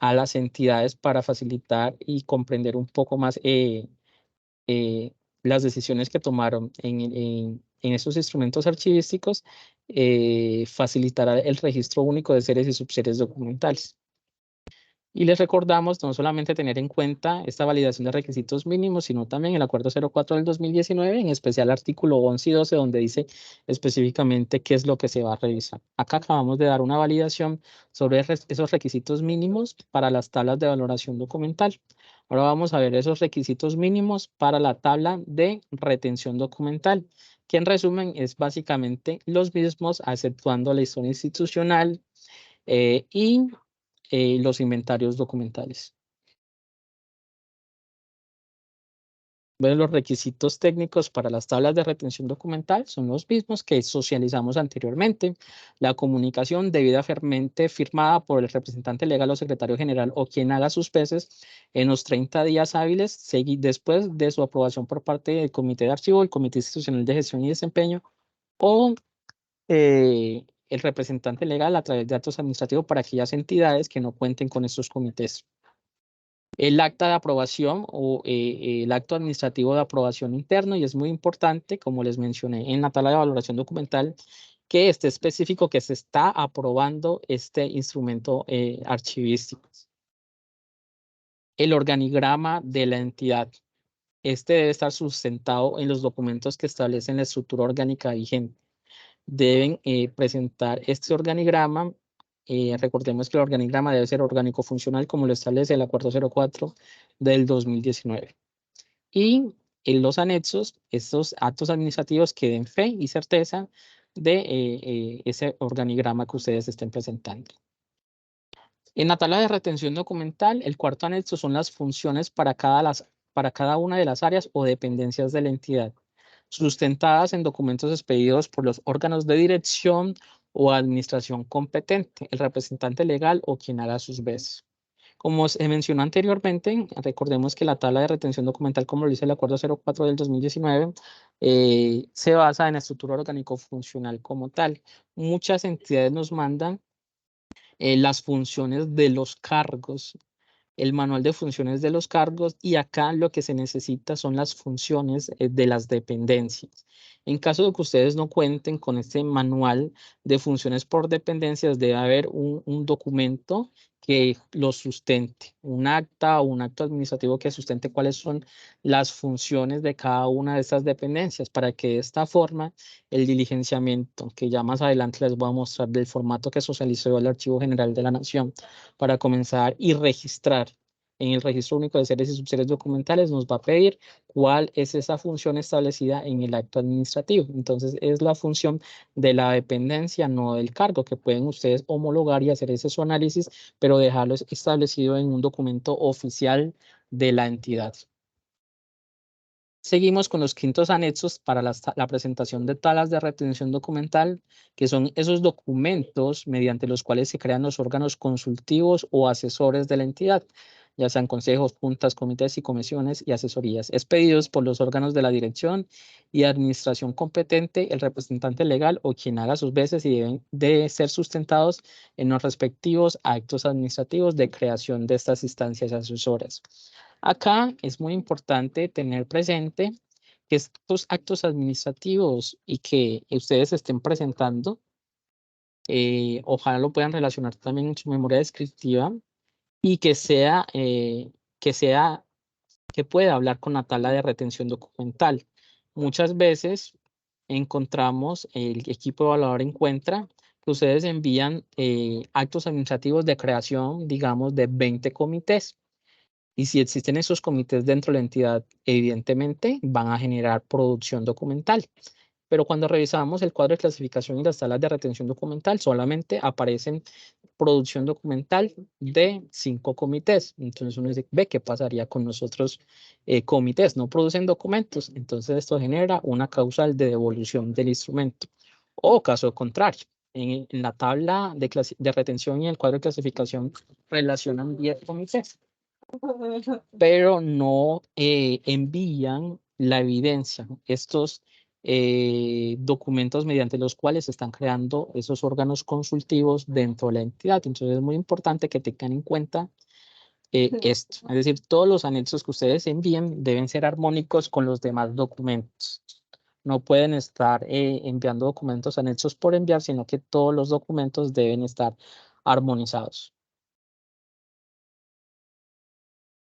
a las entidades para facilitar y comprender un poco más las decisiones que tomaron en estos instrumentos archivísticos, facilitará el registro único de series y subseries documentales. Y les recordamos no solamente tener en cuenta esta validación de requisitos mínimos, sino también el Acuerdo 04 del 2019, en especial artículo 11 y 12, donde dice específicamente qué es lo que se va a revisar. Acá acabamos de dar una validación sobre esos requisitos mínimos para las tablas de valoración documental. Ahora vamos a ver esos requisitos mínimos para la tabla de retención documental, que en resumen es básicamente los mismos, exceptuando la historia institucional y los inventarios documentales. Bueno, los requisitos técnicos para las tablas de retención documental son los mismos que socializamos anteriormente. La comunicación debidamente firmada por el representante legal o secretario general o quien haga sus veces en los 30 días hábiles después de su aprobación por parte del Comité de Archivo, el Comité Institucional de Gestión y Desempeño o el representante legal a través de actos administrativos para aquellas entidades que no cuenten con estos comités. El acta de aprobación o el acto administrativo de aprobación interno, y es muy importante, como les mencioné en la tabla de valoración documental, que esté específico que se está aprobando este instrumento archivístico. El organigrama de la entidad. Este debe estar sustentado en los documentos que establecen la estructura orgánica vigente. Deben presentar este organigrama. Recordemos que el organigrama debe ser orgánico funcional, como lo establece el Acuerdo 04 del 2019. Y en los anexos, estos actos administrativos que den fe y certeza de ese organigrama que ustedes estén presentando. En la tabla de retención documental, el cuarto anexo son las funciones para cada una de las áreas o dependencias de la entidad, sustentadas en documentos expedidos por los órganos de dirección o administración competente, el representante legal o quien haga sus veces. Como se mencionó anteriormente, recordemos que la tabla de retención documental, como lo dice el Acuerdo 04 del 2019, se basa en la estructura orgánico-funcional como tal. Muchas entidades nos mandan las funciones de los cargos, el manual de funciones de los cargos, y acá lo que se necesita son las funciones de las dependencias. En caso de que ustedes no cuenten con este manual de funciones por dependencias, debe haber un documento que lo sustente, un acta o un acto administrativo que sustente cuáles son las funciones de cada una de estas dependencias, para que de esta forma el diligenciamiento, que ya más adelante les voy a mostrar del formato que socializó el Archivo General de la Nación, para comenzar y registrar en el Registro Único de Series y Subseries Documentales, nos va a pedir cuál es esa función establecida en el acto administrativo. Entonces, es la función de la dependencia, no del cargo, que pueden ustedes homologar y hacer ese su análisis, pero dejarlo establecido en un documento oficial de la entidad. Seguimos con los quintos anexos para la presentación de tablas de retención documental, que son esos documentos mediante los cuales se crean los órganos consultivos o asesores de la entidad, ya sean consejos, juntas, comités y comisiones y asesorías, expedidos por los órganos de la dirección y administración competente, el representante legal o quien haga sus veces, y deben de ser sustentados en los respectivos actos administrativos de creación de estas instancias asesoras. Acá es muy importante tener presente que estos actos administrativos y que ustedes estén presentando, ojalá lo puedan relacionar también en su memoria descriptiva y que pueda hablar con la tabla de retención documental. Muchas veces encontramos, el equipo evaluador encuentra que ustedes envían actos administrativos de creación, digamos, de 20 comités. Y si existen esos comités dentro de la entidad, evidentemente van a generar producción documental. Pero cuando revisamos el cuadro de clasificación y las salas de retención documental, solamente aparecen producción documental de 5 comités. Entonces uno dice, ve, ¿qué pasaría con los otros comités? No producen documentos. Entonces esto genera una causal de devolución del instrumento. O caso contrario, en la tabla de retención y el cuadro de clasificación relacionan 10 comités, pero no envían la evidencia, estos documentos mediante los cuales se están creando esos órganos consultivos dentro de la entidad. Entonces es muy importante que tengan en cuenta esto. Es decir, todos los anexos que ustedes envíen deben ser armónicos con los demás documentos. No pueden estar enviando documentos anexos por enviar, sino que todos los documentos deben estar armonizados.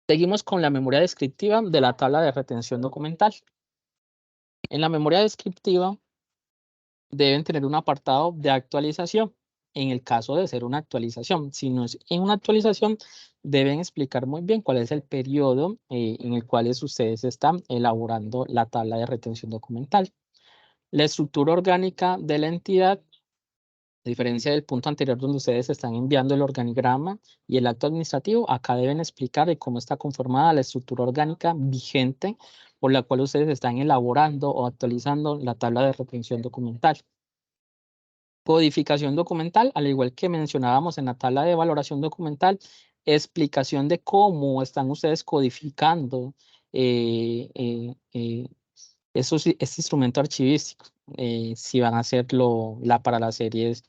Seguimos con la memoria descriptiva de la tabla de retención documental. En la memoria descriptiva deben tener un apartado de actualización. En el caso de ser una actualización, si no es en una actualización, deben explicar muy bien cuál es el periodo en el cual ustedes están elaborando la tabla de retención documental. La estructura orgánica de la entidad, a diferencia del punto anterior donde ustedes están enviando el organigrama y el acto administrativo, acá deben explicar de cómo está conformada la estructura orgánica vigente por la cual ustedes están elaborando o actualizando la tabla de retención documental. Codificación documental, al igual que mencionábamos en la tabla de valoración documental, explicación de cómo están ustedes codificando este instrumento archivístico, si van a hacerlo para las series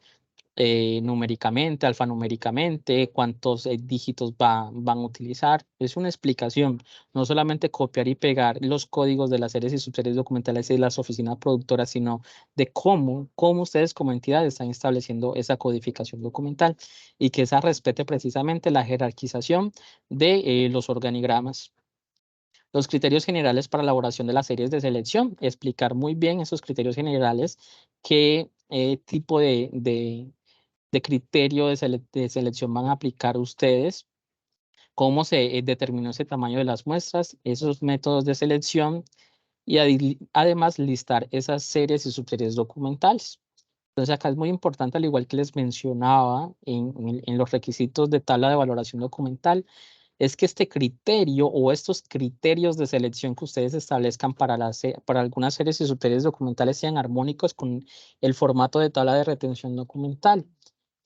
numéricamente, alfanuméricamente, cuántos dígitos van a utilizar. Es una explicación, no solamente copiar y pegar los códigos de las series y subseries documentales de las oficinas productoras, sino de cómo ustedes como entidad están estableciendo esa codificación documental y que esa respete precisamente la jerarquización de los organigramas. Los criterios generales para la elaboración de las series de selección, explicar muy bien esos criterios generales, qué tipo de criterio de selección van a aplicar ustedes, cómo se determinó ese tamaño de las muestras, esos métodos de selección y además listar esas series y subseries documentales. Entonces acá es muy importante, al igual que les mencionaba en los requisitos de tabla de valoración documental, es que este criterio o estos criterios de selección que ustedes establezcan para algunas series y subseries documentales sean armónicos con el formato de tabla de retención documental,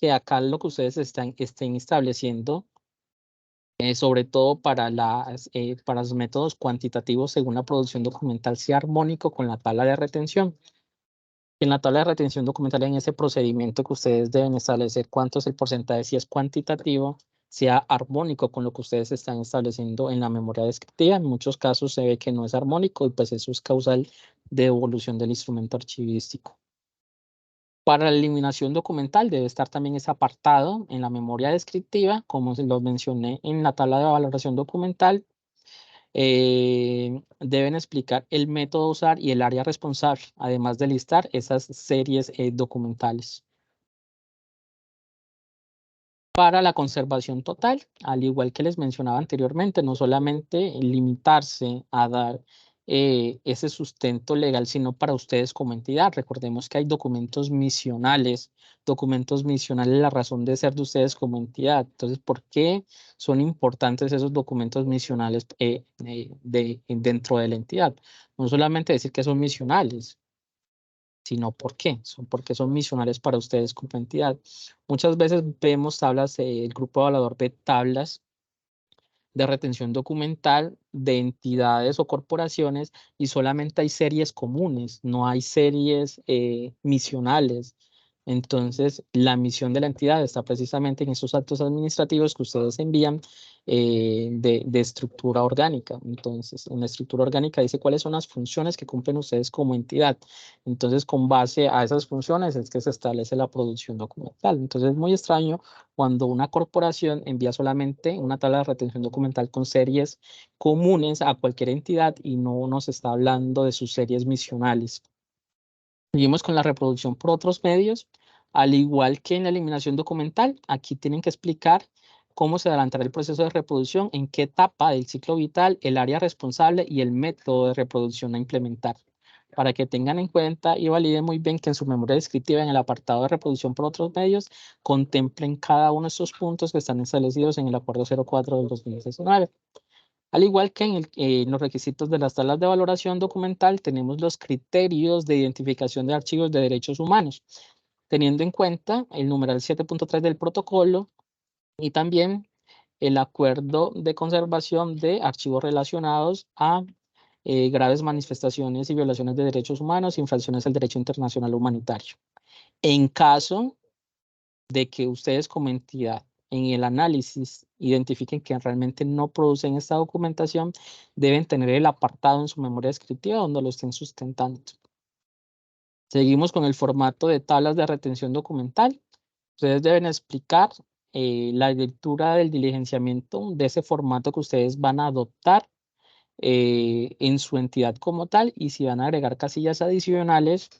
que acá lo que ustedes estén estableciendo, sobre todo para los métodos cuantitativos según la producción documental, sea armónico con la tabla de retención. En la tabla de retención documental, en ese procedimiento que ustedes deben establecer cuánto es el porcentaje, si es cuantitativo, sea armónico con lo que ustedes están estableciendo en la memoria descriptiva. En muchos casos se ve que no es armónico y pues eso es causal de devolución del instrumento archivístico. Para la eliminación documental debe estar también ese apartado en la memoria descriptiva, como se los mencioné en la tabla de valoración documental. Deben explicar el método a usar y el área responsable, además de listar esas series documentales. Para la conservación total, al igual que les mencionaba anteriormente, no solamente limitarse a dar ese sustento legal, sino para ustedes como entidad. Recordemos que hay documentos misionales, la razón de ser de ustedes como entidad. Entonces, ¿por qué son importantes esos documentos misionales dentro de la entidad? No solamente decir que son misionales, sino porque son misionales para ustedes como entidad. Muchas veces vemos tablas, el grupo evaluador ve tablas de retención documental de entidades o corporaciones y solamente hay series comunes, no hay series misionales. Entonces, la misión de la entidad está precisamente en esos actos administrativos que ustedes envían, de estructura orgánica. Entonces, en la estructura orgánica dice cuáles son las funciones que cumplen ustedes como entidad. Entonces, con base a esas funciones es que se establece la producción documental. Entonces, es muy extraño cuando una corporación envía solamente una tabla de retención documental con series comunes a cualquier entidad y no nos está hablando de sus series misionales. Seguimos con la reproducción por otros medios. Al igual que en la eliminación documental, aquí tienen que explicar cómo se adelantará el proceso de reproducción, en qué etapa del ciclo vital, el área responsable y el método de reproducción a implementar. Para que tengan en cuenta y validen muy bien que en su memoria descriptiva, en el apartado de reproducción por otros medios, contemplen cada uno de estos puntos que están establecidos en el Acuerdo 04 del 2019. Al igual que en los requisitos de las tablas de valoración documental, tenemos los criterios de identificación de archivos de derechos humanos, teniendo en cuenta el numeral 7.3 del protocolo y también el acuerdo de conservación de archivos relacionados a graves manifestaciones y violaciones de derechos humanos, infracciones al derecho internacional humanitario. En caso de que ustedes como entidad en el análisis identifiquen que realmente no producen esta documentación, deben tener el apartado en su memoria descriptiva donde lo estén sustentando. Seguimos con el formato de tablas de retención documental. Ustedes deben explicar la lectura del diligenciamiento de ese formato que ustedes van a adoptar en su entidad como tal, y si van a agregar casillas adicionales,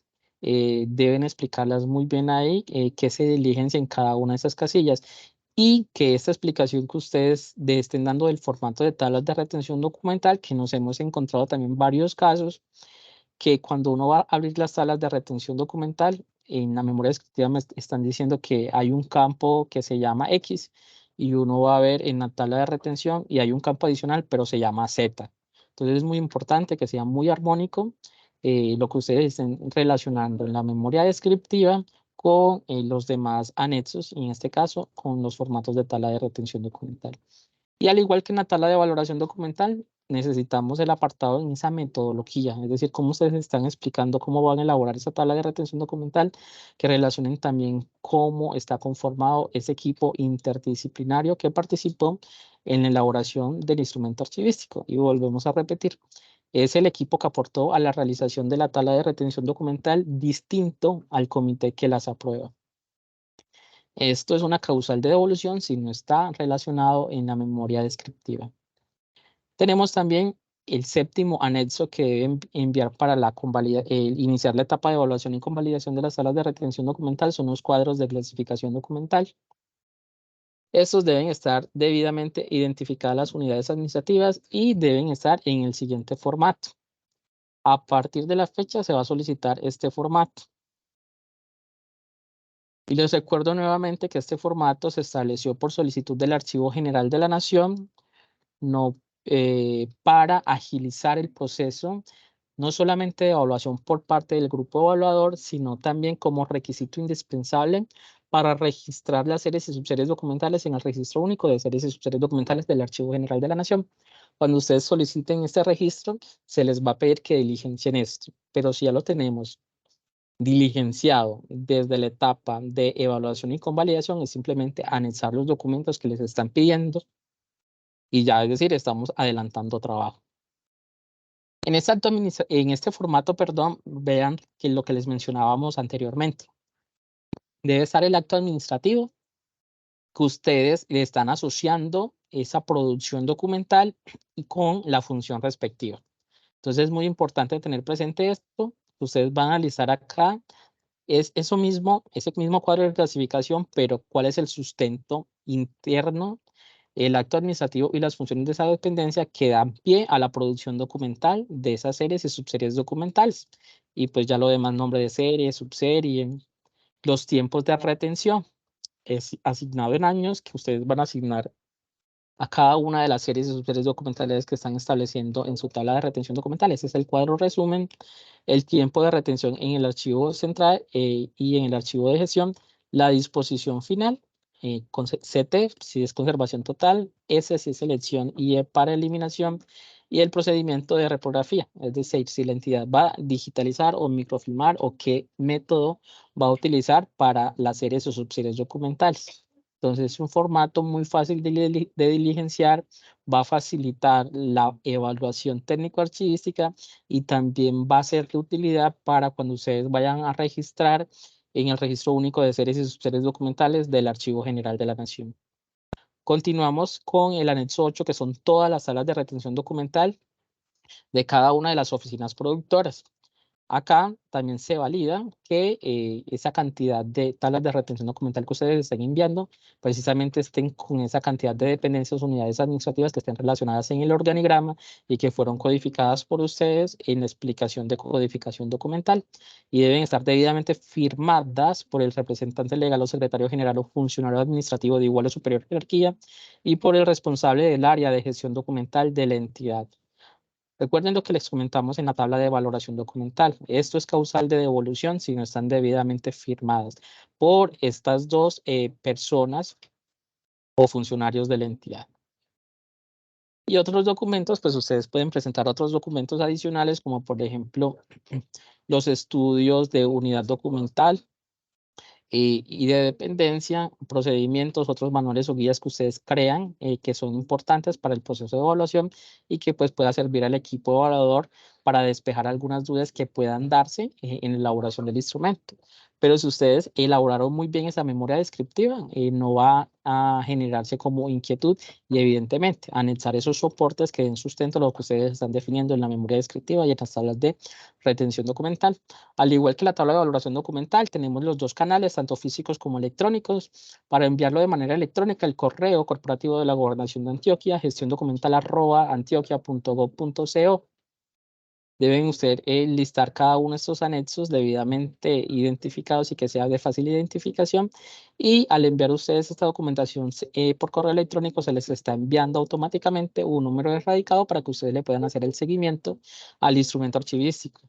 deben explicarlas muy bien ahí, qué se diligencia en cada una de esas casillas, y que esta explicación que ustedes estén dando del formato de tablas de retención documental, que nos hemos encontrado también varios casos, que cuando uno va a abrir las tablas de retención documental, en la memoria descriptiva me están diciendo que hay un campo que se llama X, y uno va a ver en la tabla de retención y hay un campo adicional, pero se llama Z. Entonces es muy importante que sea muy armónico lo que ustedes estén relacionando en la memoria descriptiva con los demás anexos, y en este caso con los formatos de tabla de retención documental. Y al igual que en la tabla de valoración documental, necesitamos el apartado en esa metodología, es decir, cómo ustedes están explicando cómo van a elaborar esa tabla de retención documental, que relacionen también cómo está conformado ese equipo interdisciplinario que participó en la elaboración del instrumento archivístico. Y volvemos a repetir, es el equipo que aportó a la realización de la tabla de retención documental distinto al comité que las aprueba. Esto es una causal de devolución si no está relacionado en la memoria descriptiva. Tenemos también el séptimo anexo que deben enviar para iniciar la etapa de evaluación y convalidación de las salas de retención documental, son los cuadros de clasificación documental. Estos deben estar debidamente identificadas las unidades administrativas y deben estar en el siguiente formato. A partir de la fecha se va a solicitar este formato. Y les recuerdo nuevamente que este formato se estableció por solicitud del Archivo General de la Nación, no para agilizar el proceso, no solamente de evaluación por parte del grupo evaluador, sino también como requisito indispensable para registrar las series y subseries documentales en el Registro Único de Series y Subseries Documentales del Archivo General de la Nación. Cuando ustedes soliciten este registro, se les va a pedir que diligencien esto, pero si ya lo tenemos diligenciado desde la etapa de evaluación y convalidación, es simplemente anexar los documentos que les están pidiendo y ya, es decir, estamos adelantando trabajo. En este formato, perdón, vean que lo que les mencionábamos anteriormente. Debe estar el acto administrativo que ustedes le están asociando esa producción documental y con la función respectiva. Entonces es muy importante tener presente esto. Ustedes van a analizar acá es ese mismo cuadro de clasificación, pero cuál es el sustento interno, el acto administrativo y las funciones de esa dependencia que dan pie a la producción documental de esas series y subseries documentales. Y pues ya lo demás, nombre de serie, subserie, los tiempos de retención es asignado en años que ustedes van a asignar a cada una de las series y subseries documentales que están estableciendo en su tabla de retención documental. Ese es el cuadro resumen, el tiempo de retención en el archivo central y en el archivo de gestión, la disposición final, con CT si es conservación total, S si es selección y E para eliminación, y el procedimiento de reprografía, es decir, si la entidad va a digitalizar o microfilmar o qué método va a utilizar para las series o subseries documentales. Entonces es un formato muy fácil de diligenciar, va a facilitar la evaluación técnico-archivística y también va a ser de utilidad para cuando ustedes vayan a registrar en el Registro Único de Series y Subseries Documentales del Archivo General de la Nación. Continuamos con el anexo 8, que son todas las salas de retención documental de cada una de las oficinas productoras. Acá también se valida que esa cantidad de tablas de retención documental que ustedes estén enviando precisamente estén con esa cantidad de dependencias, unidades administrativas que estén relacionadas en el organigrama y que fueron codificadas por ustedes en la explicación de codificación documental y deben estar debidamente firmadas por el representante legal o secretario general o funcionario administrativo de igual o superior jerarquía y por el responsable del área de gestión documental de la entidad. Recuerden lo que les comentamos en la tabla de valoración documental. Esto es causal de devolución si no están debidamente firmadas por estas dos personas o funcionarios de la entidad. Y otros documentos, pues ustedes pueden presentar otros documentos adicionales, como por ejemplo los estudios de unidad documental, y de dependencia, procedimientos, otros manuales o guías que ustedes crean que son importantes para el proceso de evaluación y que pues pueda servir al equipo evaluador para despejar algunas dudas que puedan darse en la elaboración del instrumento. Pero si ustedes elaboraron muy bien esa memoria descriptiva, no va a generarse como inquietud y evidentemente anexar esos soportes que den sustento a lo que ustedes están definiendo en la memoria descriptiva y en las tablas de retención documental. Al igual que la tabla de valoración documental, tenemos los dos canales, tanto físicos como electrónicos, para enviarlo de manera electrónica, el correo corporativo de la Gobernación de Antioquia, gestiondocumental@antioquia.gov.co. Deben ustedes listar cada uno de estos anexos debidamente identificados y que sea de fácil identificación. Y al enviar ustedes esta documentación por correo electrónico, se les está enviando automáticamente un número de radicado para que ustedes le puedan hacer el seguimiento al instrumento archivístico.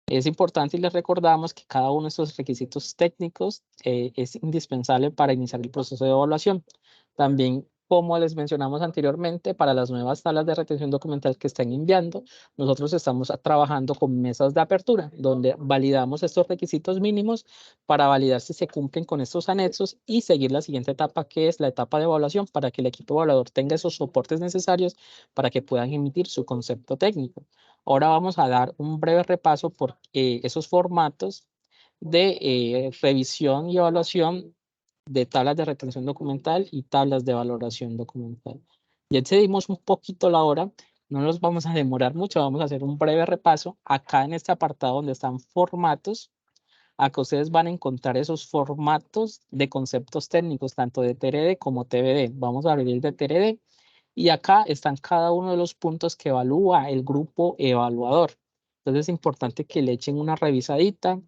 Es importante y les recordamos que cada uno de estos requisitos técnicos es indispensable para iniciar el proceso de evaluación. También, como les mencionamos anteriormente, para las nuevas salas de retención documental que están enviando, nosotros estamos trabajando con mesas de apertura, donde validamos estos requisitos mínimos para validar si se cumplen con estos anexos y seguir la siguiente etapa, que es la etapa de evaluación, para que el equipo evaluador tenga esos soportes necesarios para que puedan emitir su concepto técnico. Ahora vamos a dar un breve repaso por esos formatos de revisión y evaluación de tablas de retención documental y tablas de valoración documental. Ya excedimos un poquito la hora, no nos vamos a demorar mucho, vamos a hacer un breve repaso. Acá en este apartado donde están formatos, acá ustedes van a encontrar esos formatos de conceptos técnicos, tanto de TRD como TBD. Vamos a abrir el de TRD. Y acá están cada uno de los puntos que evalúa el grupo evaluador. Entonces es importante que le echen una revisadita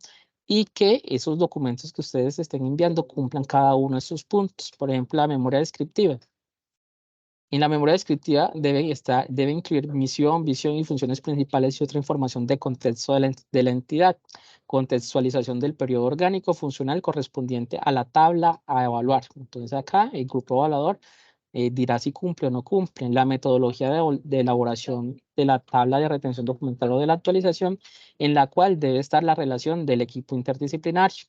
y que esos documentos que ustedes estén enviando cumplan cada uno de esos puntos. Por ejemplo, la memoria descriptiva. En la memoria descriptiva debe incluir misión, visión y funciones principales y otra información de contexto de la entidad. Contextualización del periodo orgánico funcional correspondiente a la tabla a evaluar. Entonces acá el grupo evaluador dirá si cumple o no cumple. La metodología de elaboración de la tabla de retención documental o de la actualización, en la cual debe estar la relación del equipo interdisciplinario.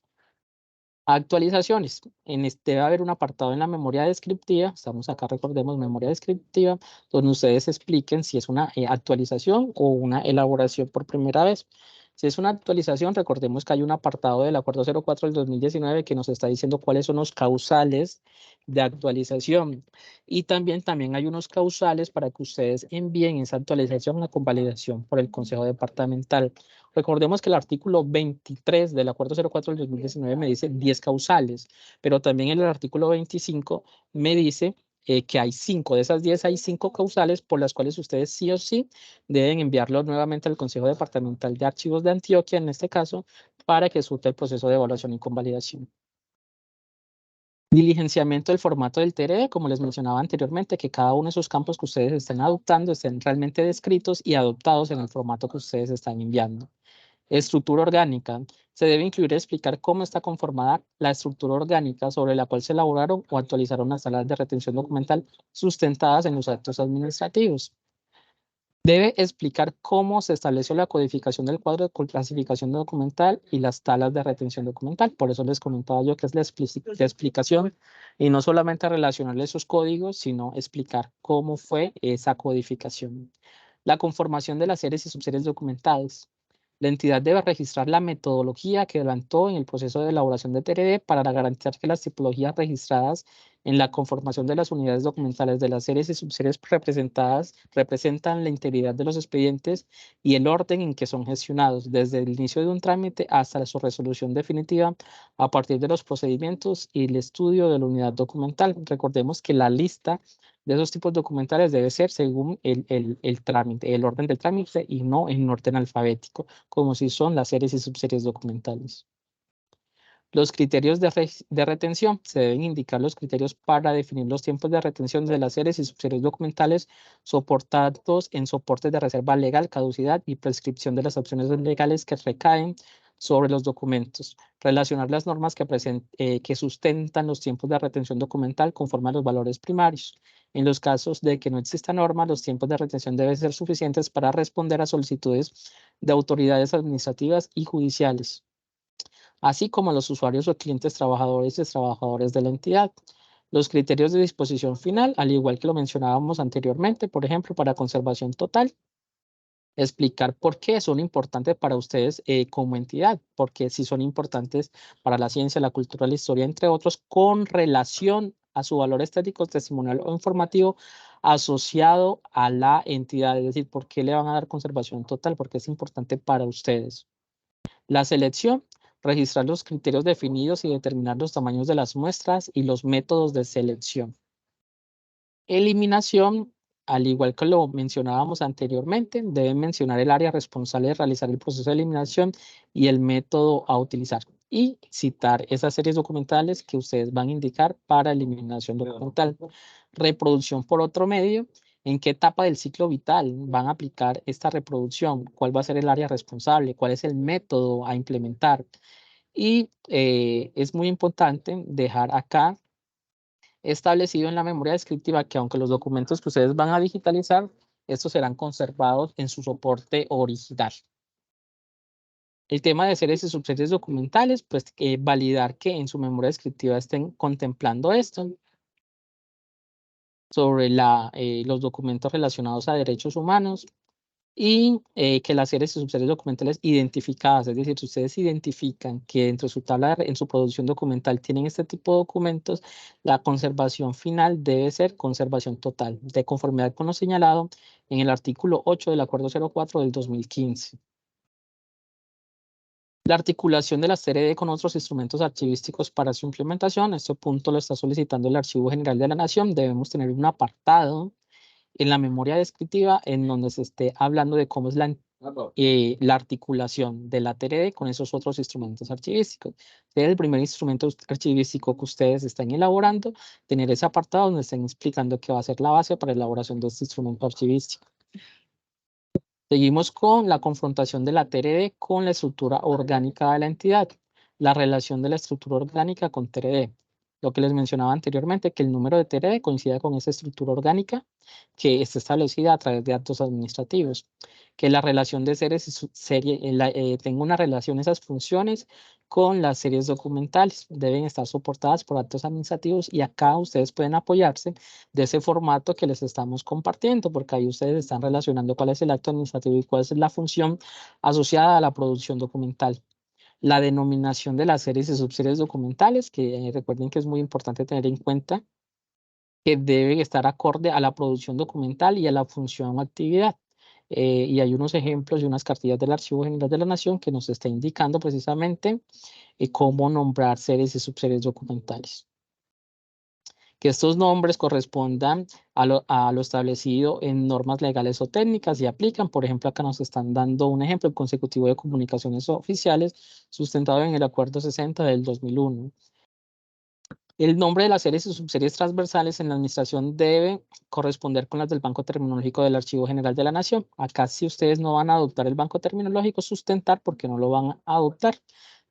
Actualizaciones. Debe haber un apartado en la memoria descriptiva. Estamos acá, recordemos, memoria descriptiva, donde ustedes expliquen si es una actualización o una elaboración por primera vez. Si es una actualización, recordemos que hay un apartado del Acuerdo 04 del 2019 que nos está diciendo cuáles son los causales de actualización. Y también hay unos causales para que ustedes envíen esa actualización a convalidación por el Consejo Departamental. Recordemos que el artículo 23 del Acuerdo 04 del 2019 me dice 10 causales, pero también en el artículo 25 me dice que hay 5, de esas 10 hay 5 causales por las cuales ustedes sí o sí deben enviarlo nuevamente al Consejo Departamental de Archivos de Antioquia, en este caso, para que surta el proceso de evaluación y convalidación. Diligenciamiento del formato del TRD, como les mencionaba anteriormente, que cada uno de esos campos que ustedes estén adoptando estén realmente descritos y adoptados en el formato que ustedes están enviando. Estructura orgánica. Se debe incluir y explicar cómo está conformada la estructura orgánica sobre la cual se elaboraron o actualizaron las salas de retención documental sustentadas en los actos administrativos. Debe explicar cómo se estableció la codificación del cuadro de clasificación documental y las tablas de retención documental. Por eso les comentaba yo que es la explicación y no solamente relacionarle esos códigos, sino explicar cómo fue esa codificación. La conformación de las series y subseries documentales. La entidad debe registrar la metodología que adelantó en el proceso de elaboración de TRD para garantizar que las tipologías registradas en la conformación de las unidades documentales de las series y subseries representadas representan la integridad de los expedientes y el orden en que son gestionados, desde el inicio de un trámite hasta su resolución definitiva a partir de los procedimientos y el estudio de la unidad documental. Recordemos que la lista de esos tipos documentales debe ser según el trámite, el orden del trámite y no en orden alfabético, como si son las series y subseries documentales. Los criterios de retención. Se deben indicar los criterios para definir los tiempos de retención de las series y subseries documentales soportados en soportes de reserva legal, caducidad y prescripción de las opciones legales que recaen sobre los documentos. Relacionar las normas que sustentan los tiempos de retención documental conforme a los valores primarios. En los casos de que no exista norma, los tiempos de retención deben ser suficientes para responder a solicitudes de autoridades administrativas y judiciales, así como los usuarios o clientes trabajadores y trabajadores de la entidad. Los criterios de disposición final, al igual que lo mencionábamos anteriormente, por ejemplo, para conservación total, explicar por qué son importantes para ustedes como entidad, porque sí son importantes para la ciencia, la cultura, la historia, entre otros, con relación a su valor estético, testimonial o informativo asociado a la entidad, es decir, por qué le van a dar conservación total, porque es importante para ustedes. La selección, registrar los criterios definidos y determinar los tamaños de las muestras y los métodos de selección. Eliminación, al igual que lo mencionábamos anteriormente, deben mencionar el área responsable de realizar el proceso de eliminación y el método a utilizar. Y citar esas series documentales que ustedes van a indicar para eliminación documental. Reproducción por otro medio. ¿En qué etapa del ciclo vital van a aplicar esta reproducción? ¿Cuál va a ser el área responsable? ¿Cuál es el método a implementar? Y es muy importante dejar acá establecido en la memoria descriptiva que aunque los documentos que ustedes van a digitalizar, estos serán conservados en su soporte original. El tema de series y subseries documentales, pues validar que en su memoria descriptiva estén contemplando esto sobre los documentos relacionados a derechos humanos y que las series y subseries documentales identificadas, es decir, si ustedes identifican que dentro de su tabla, en su producción documental tienen este tipo de documentos, la conservación final debe ser conservación total, de conformidad con lo señalado en el artículo 8 del Acuerdo 04 del 2015. La articulación de la TRD con otros instrumentos archivísticos para su implementación, este punto lo está solicitando el Archivo General de la Nación. Debemos tener un apartado en la memoria descriptiva en donde se esté hablando de cómo es la articulación de la TRD con esos otros instrumentos archivísticos. Sería el primer instrumento archivístico que ustedes están elaborando, tener ese apartado donde estén explicando qué va a ser la base para la elaboración de este instrumento archivístico. Seguimos con la confrontación de la TRD con la estructura orgánica de la entidad, la relación de la estructura orgánica con TRD. Lo que les mencionaba anteriormente, que el número de TRD coincida con esa estructura orgánica que está establecida a través de actos administrativos, que la relación de series y tenga una relación, esas funciones con las series documentales, deben estar soportadas por actos administrativos y acá ustedes pueden apoyarse de ese formato que les estamos compartiendo, porque ahí ustedes están relacionando cuál es el acto administrativo y cuál es la función asociada a la producción documental. La denominación de las series y subseries documentales, que recuerden que es muy importante tener en cuenta que deben estar acorde a la producción documental y a la función o actividad. Y hay unos ejemplos y unas cartillas del Archivo General de la Nación que nos está indicando precisamente cómo nombrar series y subseries documentales. Que estos nombres correspondan a lo establecido en normas legales o técnicas y aplican. Por ejemplo, acá nos están dando un ejemplo, el consecutivo de comunicaciones oficiales sustentado en el Acuerdo 60 del 2001. El nombre de las series y subseries transversales en la administración debe corresponder con las del Banco Terminológico del Archivo General de la Nación. Acá si ustedes no van a adoptar el Banco Terminológico, sustentar porque no lo van a adoptar,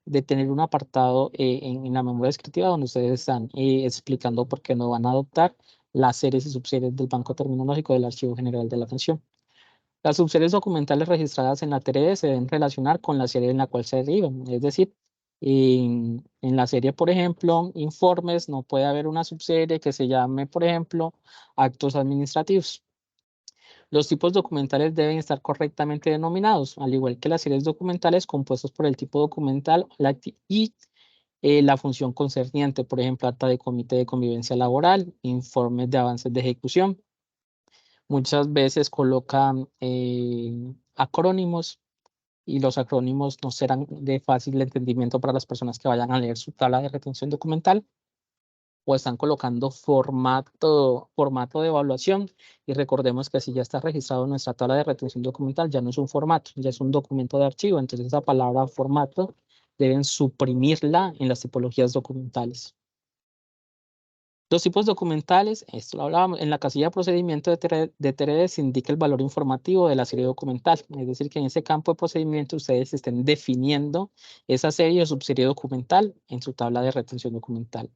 de tener un apartado en la memoria descriptiva donde ustedes están explicando por qué no van a adoptar las series y subseries del Banco Terminológico del Archivo General de la Nación. Las subseries documentales registradas en la TRD se deben relacionar con la serie en la cual se derivan. Es decir, en la serie, por ejemplo, informes, no puede haber una subserie que se llame, por ejemplo, actos administrativos. Los tipos documentales deben estar correctamente denominados, al igual que las series documentales compuestas por el tipo documental y la función concerniente, por ejemplo, acta de comité de convivencia laboral, informes de avances de ejecución. Muchas veces colocan acrónimos y los acrónimos no serán de fácil entendimiento para las personas que vayan a leer su tabla de retención documental, o están colocando formato de evaluación, y recordemos que si ya está registrado en nuestra tabla de retención documental, ya no es un formato, ya es un documento de archivo. Entonces esa palabra formato deben suprimirla en las tipologías documentales. Los tipos documentales, esto lo hablábamos, en la casilla de procedimiento de TRD se indica el valor informativo de la serie documental. Es decir, que en ese campo de procedimiento ustedes estén definiendo esa serie o subserie documental en su tabla de retención documental.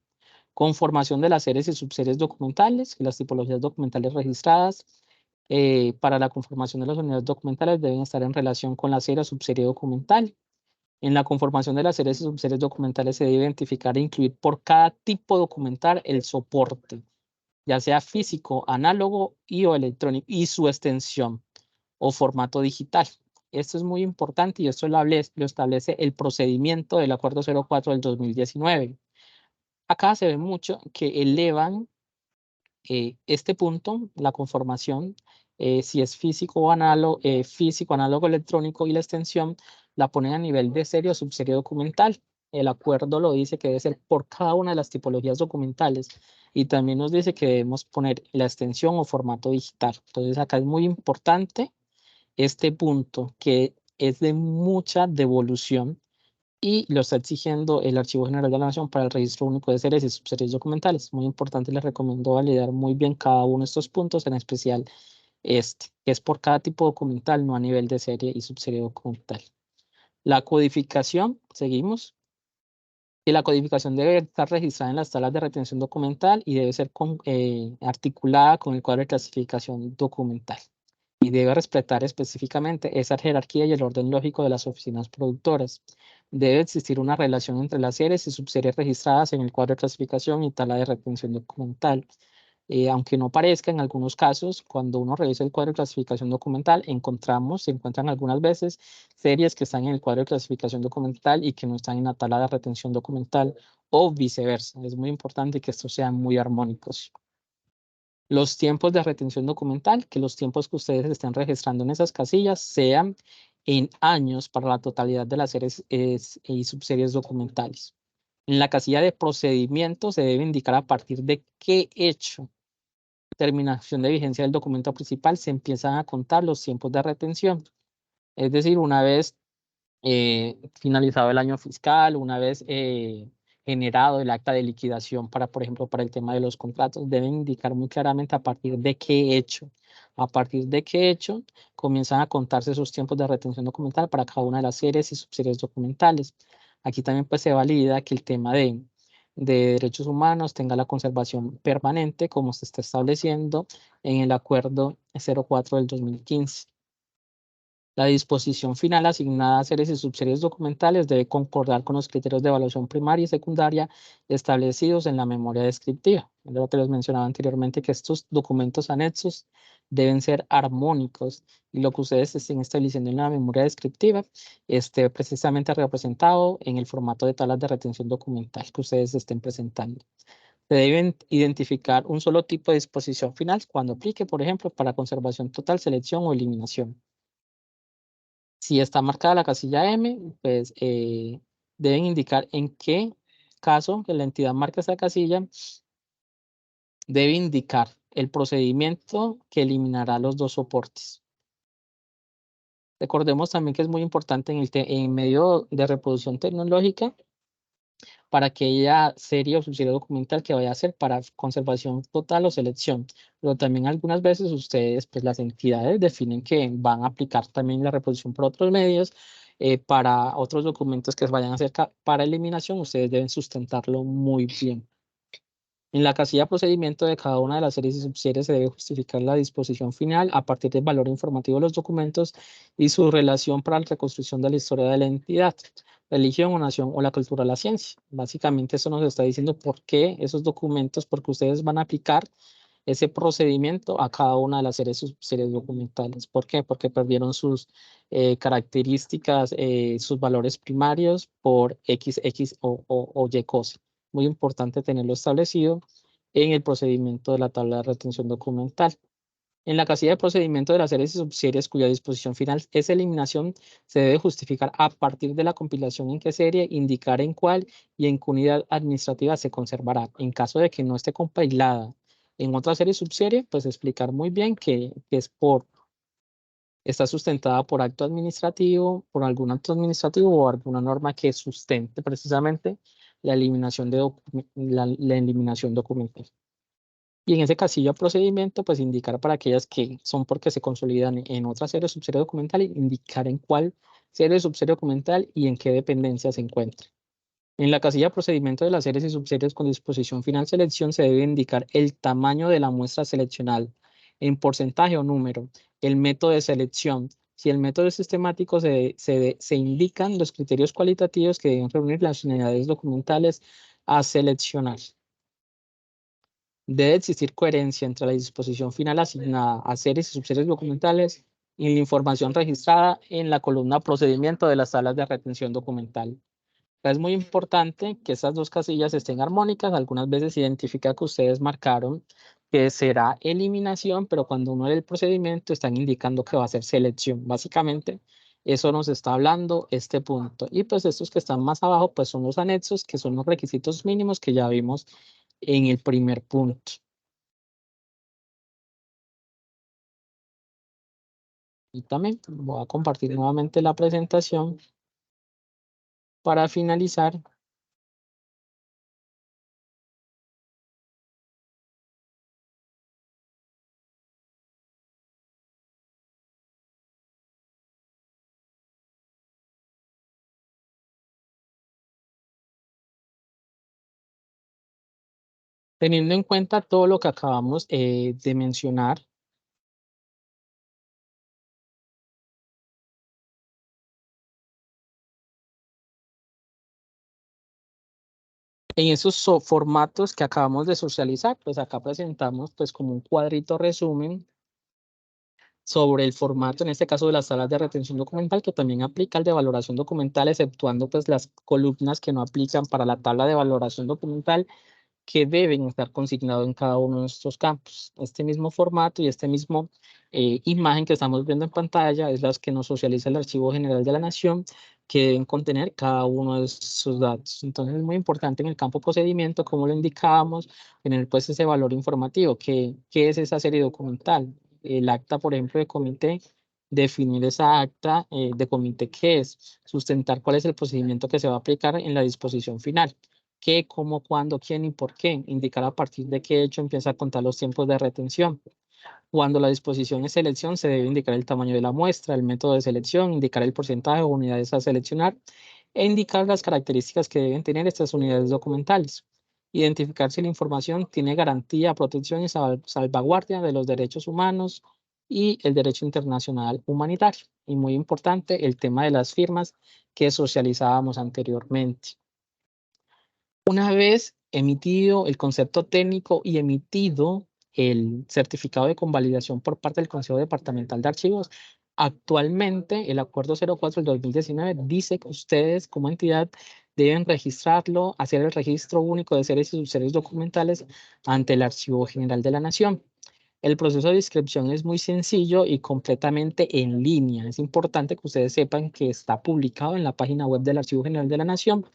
Conformación de las series y subseries documentales y las tipologías documentales registradas. Para la conformación de las unidades documentales deben estar en relación con la serie o subserie documental. En la conformación de las series y subseries documentales se debe identificar e incluir por cada tipo documental el soporte, ya sea físico, análogo o electrónico, y su extensión o formato digital. Esto es muy importante y esto lo establece el procedimiento del Acuerdo 04 del 2019. Acá se ve mucho que elevan este punto, la conformación, si es físico, análogo, electrónico, y la extensión la ponen a nivel de serie o subserie documental. El acuerdo lo dice que debe ser por cada una de las tipologías documentales, y también nos dice que debemos poner la extensión o formato digital. Entonces acá es muy importante este punto, que es de mucha devolución, y lo está exigiendo el Archivo General de la Nación para el Registro Único de Series y Subseries Documentales. Muy importante, les recomiendo validar muy bien cada uno de estos puntos, en especial este, que es por cada tipo documental, no a nivel de serie y subserie documental. La codificación, seguimos. Y la codificación debe estar registrada en las tablas de retención documental y debe ser articulada con el cuadro de clasificación documental. Y debe respetar específicamente esa jerarquía y el orden lógico de las oficinas productoras. Debe existir una relación entre las series y subseries registradas en el cuadro de clasificación y tabla de retención documental. Aunque no parezca, en algunos casos, cuando uno revisa el cuadro de clasificación documental, se encuentran algunas veces series que están en el cuadro de clasificación documental y que no están en la tabla de retención documental, o viceversa. Es muy importante que estos sean muy armónicos. Los tiempos de retención documental, que los tiempos que ustedes estén registrando en esas casillas sean en años para la totalidad de las series y subseries documentales. En la casilla de procedimiento se debe indicar a partir de qué hecho, terminación de vigencia del documento principal, se empiezan a contar los tiempos de retención. Es decir, una vez finalizado el año fiscal, una vez generado el acta de liquidación para, por ejemplo, para el tema de los contratos, deben indicar muy claramente a partir de qué hecho. A partir de qué hecho comienzan a contarse esos tiempos de retención documental para cada una de las series y subseries documentales. Aquí también pues se valida que el tema de derechos humanos tenga la conservación permanente, como se está estableciendo en el Acuerdo 04 del 2015. La disposición final asignada a series y subseries documentales debe concordar con los criterios de evaluación primaria y secundaria establecidos en la memoria descriptiva. Es lo que les mencionaba anteriormente, que estos documentos anexos deben ser armónicos, y lo que ustedes estén estableciendo en la memoria descriptiva esté precisamente representado en el formato de tablas de retención documental que ustedes estén presentando. Se deben identificar un solo tipo de disposición final cuando aplique, por ejemplo, para conservación total, selección o eliminación. Si está marcada la casilla M, pues deben indicar en qué caso que la entidad marca esa casilla, debe indicar el procedimiento que eliminará los dos soportes. Recordemos también que es muy importante en medio de reproducción tecnológica, para aquella serie o subserie documental que vaya a ser para conservación total o selección. Pero también algunas veces ustedes, pues las entidades definen que van a aplicar también la reproducción por otros medios. Para otros documentos que vayan a ser para eliminación, ustedes deben sustentarlo muy bien. En la casilla procedimiento de cada una de las series y subseries se debe justificar la disposición final a partir del valor informativo de los documentos y su relación para la reconstrucción de la historia de la entidad, religión o nación o la cultura o la ciencia. Básicamente eso nos está diciendo por qué esos documentos, porque ustedes van a aplicar ese procedimiento a cada una de las series y subseries documentales. ¿Por qué? Porque perdieron sus características, sus valores primarios por X o Y cosa. Muy importante tenerlo establecido en el procedimiento de la tabla de retención documental. En la casilla de procedimiento de las series y subseries cuya disposición final es eliminación, se debe justificar a partir de la compilación en qué serie, indicar en cuál y en qué unidad administrativa se conservará. En caso de que no esté compilada en otra serie o subserie, pues explicar muy bien que es por, está sustentada por acto administrativo, por algún acto administrativo o alguna norma que sustente precisamente la eliminación la eliminación documental. Y en ese casillo a procedimiento, pues indicar para aquellas que son porque se consolidan en otra serie o subserie documental, indicar en cuál serie o subserie documental y en qué dependencia se encuentra. En la casilla procedimiento de las series y subseries con disposición final selección se debe indicar el tamaño de la muestra seleccional en porcentaje o número, el método de selección. Si el método es sistemático, se indican los criterios cualitativos que deben reunir las unidades documentales a seleccionar. Debe existir coherencia entre la disposición final asignada a series y subseries documentales y la información registrada en la columna procedimiento de las salas de retención documental. Es muy importante que estas dos casillas estén armónicas. Algunas veces se identifica que ustedes marcaron que será eliminación, pero cuando uno lee el procedimiento están indicando que va a ser selección. Básicamente, eso nos está hablando este punto. Y pues estos que están más abajo, pues son los anexos, que son los requisitos mínimos que ya vimos en el primer punto. Y también voy a compartir nuevamente la presentación para finalizar. Teniendo en cuenta todo lo que acabamos de mencionar, en esos formatos que acabamos de socializar, pues acá presentamos pues como un cuadrito resumen sobre el formato, en este caso de las salas de retención documental, que también aplica al de valoración documental, exceptuando pues las columnas que no aplican para la tabla de valoración documental, que deben estar consignados en cada uno de estos campos. Este mismo formato y este mismo imagen que estamos viendo en pantalla es las que nos socializa el Archivo General de la Nación, que deben contener cada uno de sus datos. Entonces es muy importante en el campo procedimiento, como lo indicábamos, tener pues ese valor informativo. ¿Qué es esa serie documental? El acta, por ejemplo, de comité, definir esa acta de comité, ¿qué es? Sustentar cuál es el procedimiento que se va a aplicar en la disposición final. ¿Qué, cómo, cuándo, quién y por qué? Indicar a partir de qué hecho empieza a contar los tiempos de retención. Cuando la disposición es selección, se debe indicar el tamaño de la muestra, el método de selección, indicar el porcentaje o unidades a seleccionar e indicar las características que deben tener estas unidades documentales. Identificar si la información tiene garantía, protección y salvaguardia de los derechos humanos y el derecho internacional humanitario. Y muy importante, el tema de las firmas que socializábamos anteriormente. Una vez emitido el concepto técnico y emitido el certificado de convalidación por parte del Consejo Departamental de Archivos, actualmente el Acuerdo 04 del 2019 dice que ustedes como entidad deben registrarlo, hacer el registro único de series y subseries documentales ante el Archivo General de la Nación. El proceso de inscripción es muy sencillo y completamente en línea. Es importante que ustedes sepan que está publicado en la página web del Archivo General de la Nación.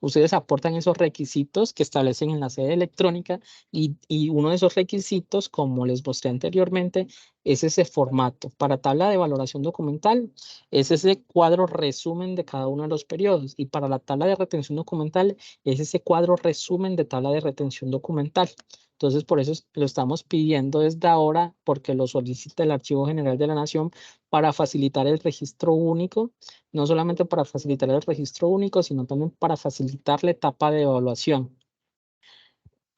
Ustedes aportan esos requisitos que establecen en la sede electrónica y uno de esos requisitos, como les mostré anteriormente, es ese formato. Para tabla de valoración documental, es ese cuadro resumen de cada uno de los periodos. Y para la tabla de retención documental, es ese cuadro resumen de tabla de retención documental. Entonces, por eso lo estamos pidiendo desde ahora, porque lo solicita el Archivo General de la Nación para facilitar el registro único, no solamente para facilitar el registro único, sino también para facilitar la etapa de evaluación.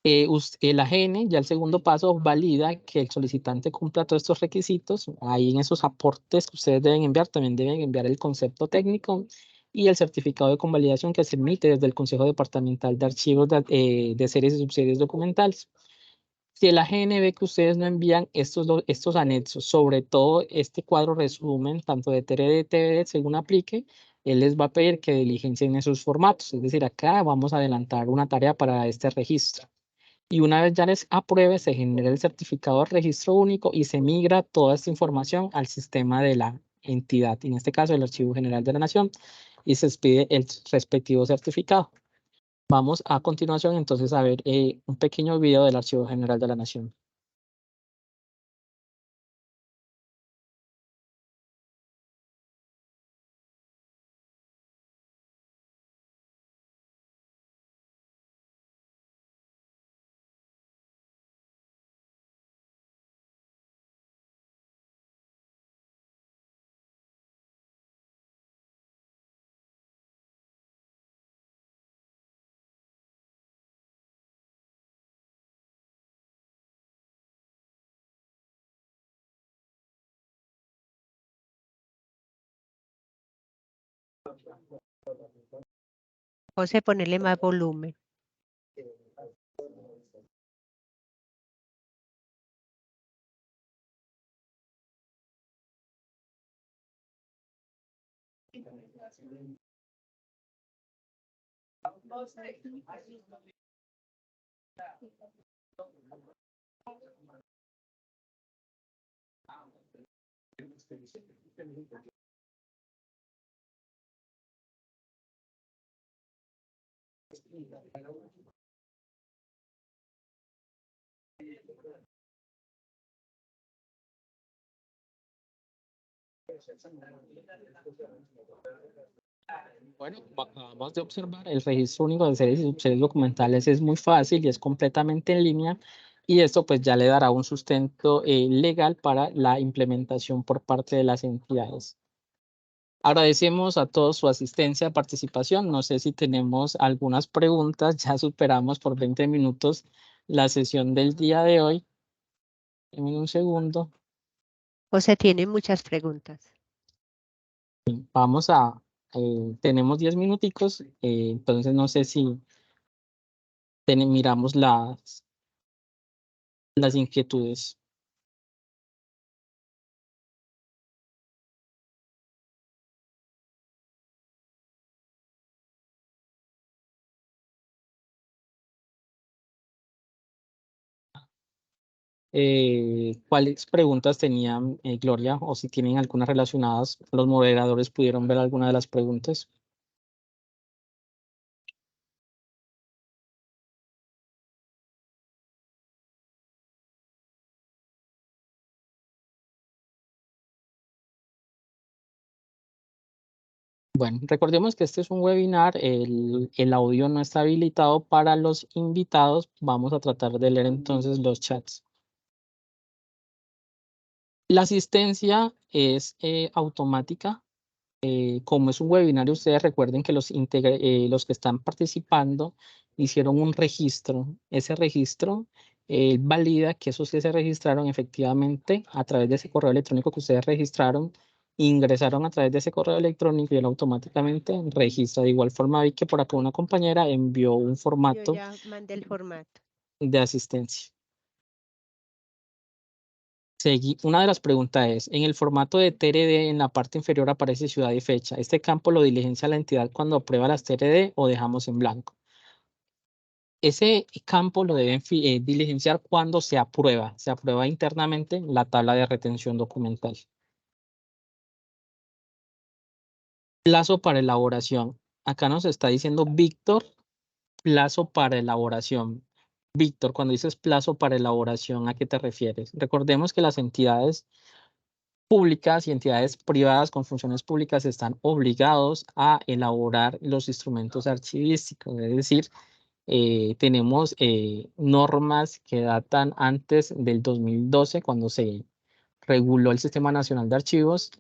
La AGN, ya el segundo paso, valida que el solicitante cumpla todos estos requisitos. Ahí en esos aportes que ustedes deben enviar, también deben enviar el concepto técnico y el certificado de convalidación que se emite desde el Consejo Departamental de Archivos de Series y Subseries Documentales. Si el AGN ve que ustedes no envían estos anexos, sobre todo este cuadro resumen, tanto de TRD y TVD, según aplique, él les va a pedir que diligencien esos formatos. Es decir, acá vamos a adelantar una tarea para este registro. Y una vez ya les apruebe, se genera el certificado de registro único y se migra toda esta información al sistema de la entidad, en este caso el Archivo General de la Nación, y se expide el respectivo certificado. Vamos a continuación entonces a ver un pequeño video del Archivo General de la Nación. José, ponerle más volumen. Bueno, acabamos de observar, el registro único de series y subseries documentales es muy fácil y es completamente en línea, y esto pues ya le dará un sustento legal para la implementación por parte de las entidades. Agradecemos a todos su asistencia, participación. No sé si tenemos algunas preguntas. Ya superamos por 20 minutos la sesión del día de hoy. En un segundo. José tiene muchas preguntas. Vamos tenemos 10 minuticos, entonces no sé si miramos las inquietudes. ¿Cuáles preguntas tenían, Gloria? O si tienen algunas relacionadas, los moderadores pudieron ver alguna de las preguntas. Bueno, recordemos que este es un webinar, el audio no está habilitado para los invitados. Vamos a tratar de leer entonces los chats. La asistencia es automática. Como es un webinar, ustedes recuerden que los que están participando hicieron un registro. Ese registro valida que esos que se registraron efectivamente a través de ese correo electrónico que ustedes registraron, ingresaron a través de ese correo electrónico y él automáticamente registra. De igual forma, vi que por acá una compañera envió un Yo formato ya mandé el formato. de asistencia. Una de las preguntas es, en el formato de TRD, en la parte inferior aparece ciudad y fecha. ¿Este campo lo diligencia la entidad cuando aprueba las TRD o dejamos en blanco? Ese campo lo deben diligenciar cuando se aprueba. Se aprueba internamente la tabla de retención documental. Plazo para elaboración. Acá nos está diciendo Víctor, plazo para elaboración. Víctor, cuando dices plazo para elaboración, ¿a qué te refieres? Recordemos que las entidades públicas y entidades privadas con funciones públicas están obligados a elaborar los instrumentos archivísticos, es decir, tenemos normas que datan antes del 2012, cuando se reguló el Sistema Nacional de Archivos.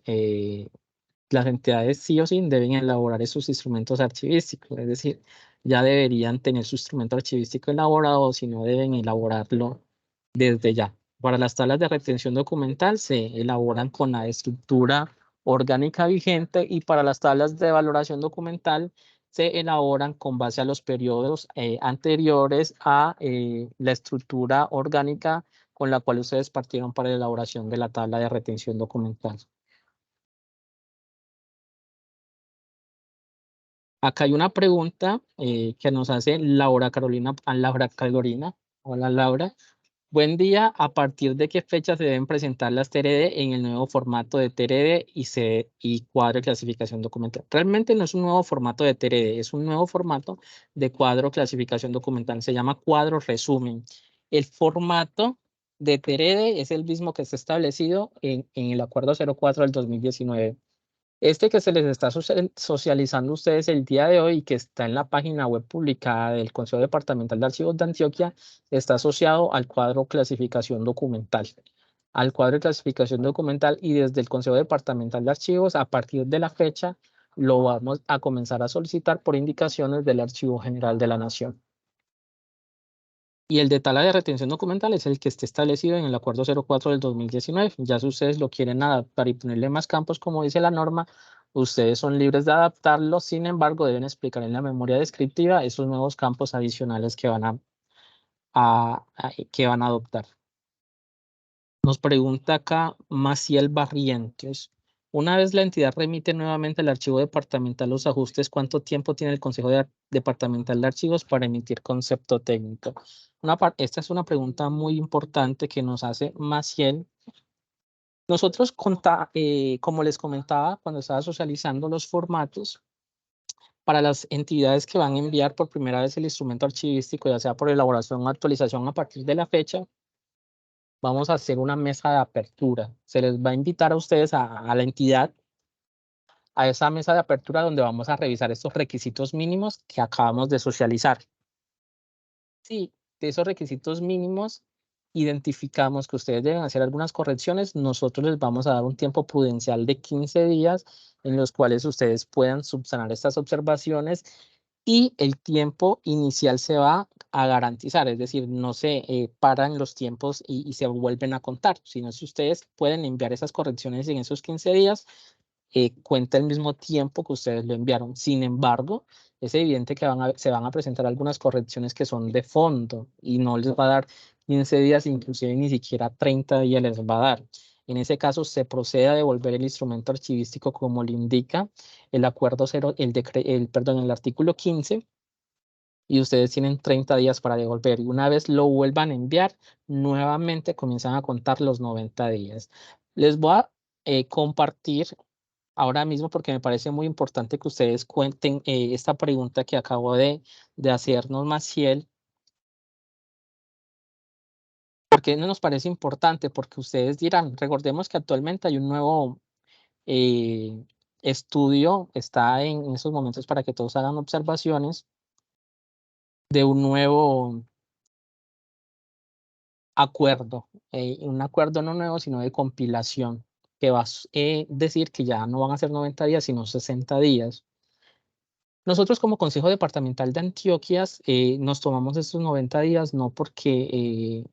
Las entidades sí o sí deben elaborar esos instrumentos archivísticos, es decir, ya deberían tener su instrumento archivístico elaborado, si no deben elaborarlo desde ya. Para las tablas de retención documental se elaboran con la estructura orgánica vigente y para las tablas de valoración documental se elaboran con base a los periodos anteriores a la estructura orgánica con la cual ustedes partieron para la elaboración de la tabla de retención documental. Acá hay una pregunta que nos hace Laura Carolina. Hola Laura. Buen día. ¿A partir de qué fecha se deben presentar las TRD en el nuevo formato de TRD y cuadro de clasificación documental? Realmente no es un nuevo formato de TRD, es un nuevo formato de cuadro de clasificación documental. Se llama cuadro resumen. El formato de TRD es el mismo que está establecido en el acuerdo 04 del 2019. Este que se les está socializando a ustedes el día de hoy y que está en la página web publicada del Consejo Departamental de Archivos de Antioquia está asociado al cuadro clasificación documental. Al cuadro de clasificación documental y desde el Consejo Departamental de Archivos, a partir de la fecha, lo vamos a comenzar a solicitar por indicaciones del Archivo General de la Nación. Y el de tabla de retención documental es el que esté establecido en el acuerdo 04 del 2019. Ya si ustedes lo quieren adaptar y ponerle más campos, como dice la norma, ustedes son libres de adaptarlo. Sin embargo, deben explicar en la memoria descriptiva esos nuevos campos adicionales que van a adoptar. Nos pregunta acá Maciel Barrientos. Una vez la entidad remite nuevamente al archivo departamental los ajustes, ¿cuánto tiempo tiene el Consejo Departamental de Archivos para emitir concepto técnico? Esta es una pregunta muy importante que nos hace Maciel. Nosotros, como les comentaba cuando estaba socializando los formatos, para las entidades que van a enviar por primera vez el instrumento archivístico, ya sea por elaboración o actualización a partir de la fecha, vamos a hacer una mesa de apertura. Se les va a invitar a ustedes, a la entidad, a esa mesa de apertura donde vamos a revisar estos requisitos mínimos que acabamos de socializar. Sí, de esos requisitos mínimos identificamos que ustedes deben hacer algunas correcciones. Nosotros les vamos a dar un tiempo prudencial de 15 días en los cuales ustedes puedan subsanar estas observaciones y el tiempo inicial se va a garantizar, es decir, no se paran los tiempos y se vuelven a contar, sino si ustedes pueden enviar esas correcciones en esos 15 días, cuenta el mismo tiempo que ustedes lo enviaron. Sin embargo, es evidente que se van a presentar algunas correcciones que son de fondo y no les va a dar 15 días, inclusive ni siquiera 30 días les va a dar. En ese caso, se procede a devolver el instrumento archivístico como le indica el acuerdo el artículo 15, y ustedes tienen 30 días para devolver. Y una vez lo vuelvan a enviar, nuevamente comienzan a contar los 90 días. Les voy a compartir ahora mismo porque me parece muy importante que ustedes cuenten esta pregunta que acabo de hacernos Maciel. ¿Por qué no nos parece importante? Porque ustedes dirán, recordemos que actualmente hay un nuevo estudio, está en esos momentos para que todos hagan observaciones de un nuevo acuerdo, un acuerdo no nuevo, sino de compilación, que va a decir que ya no van a ser 90 días, sino 60 días. Nosotros como Consejo Departamental de Antioquia nos tomamos estos 90 días no porque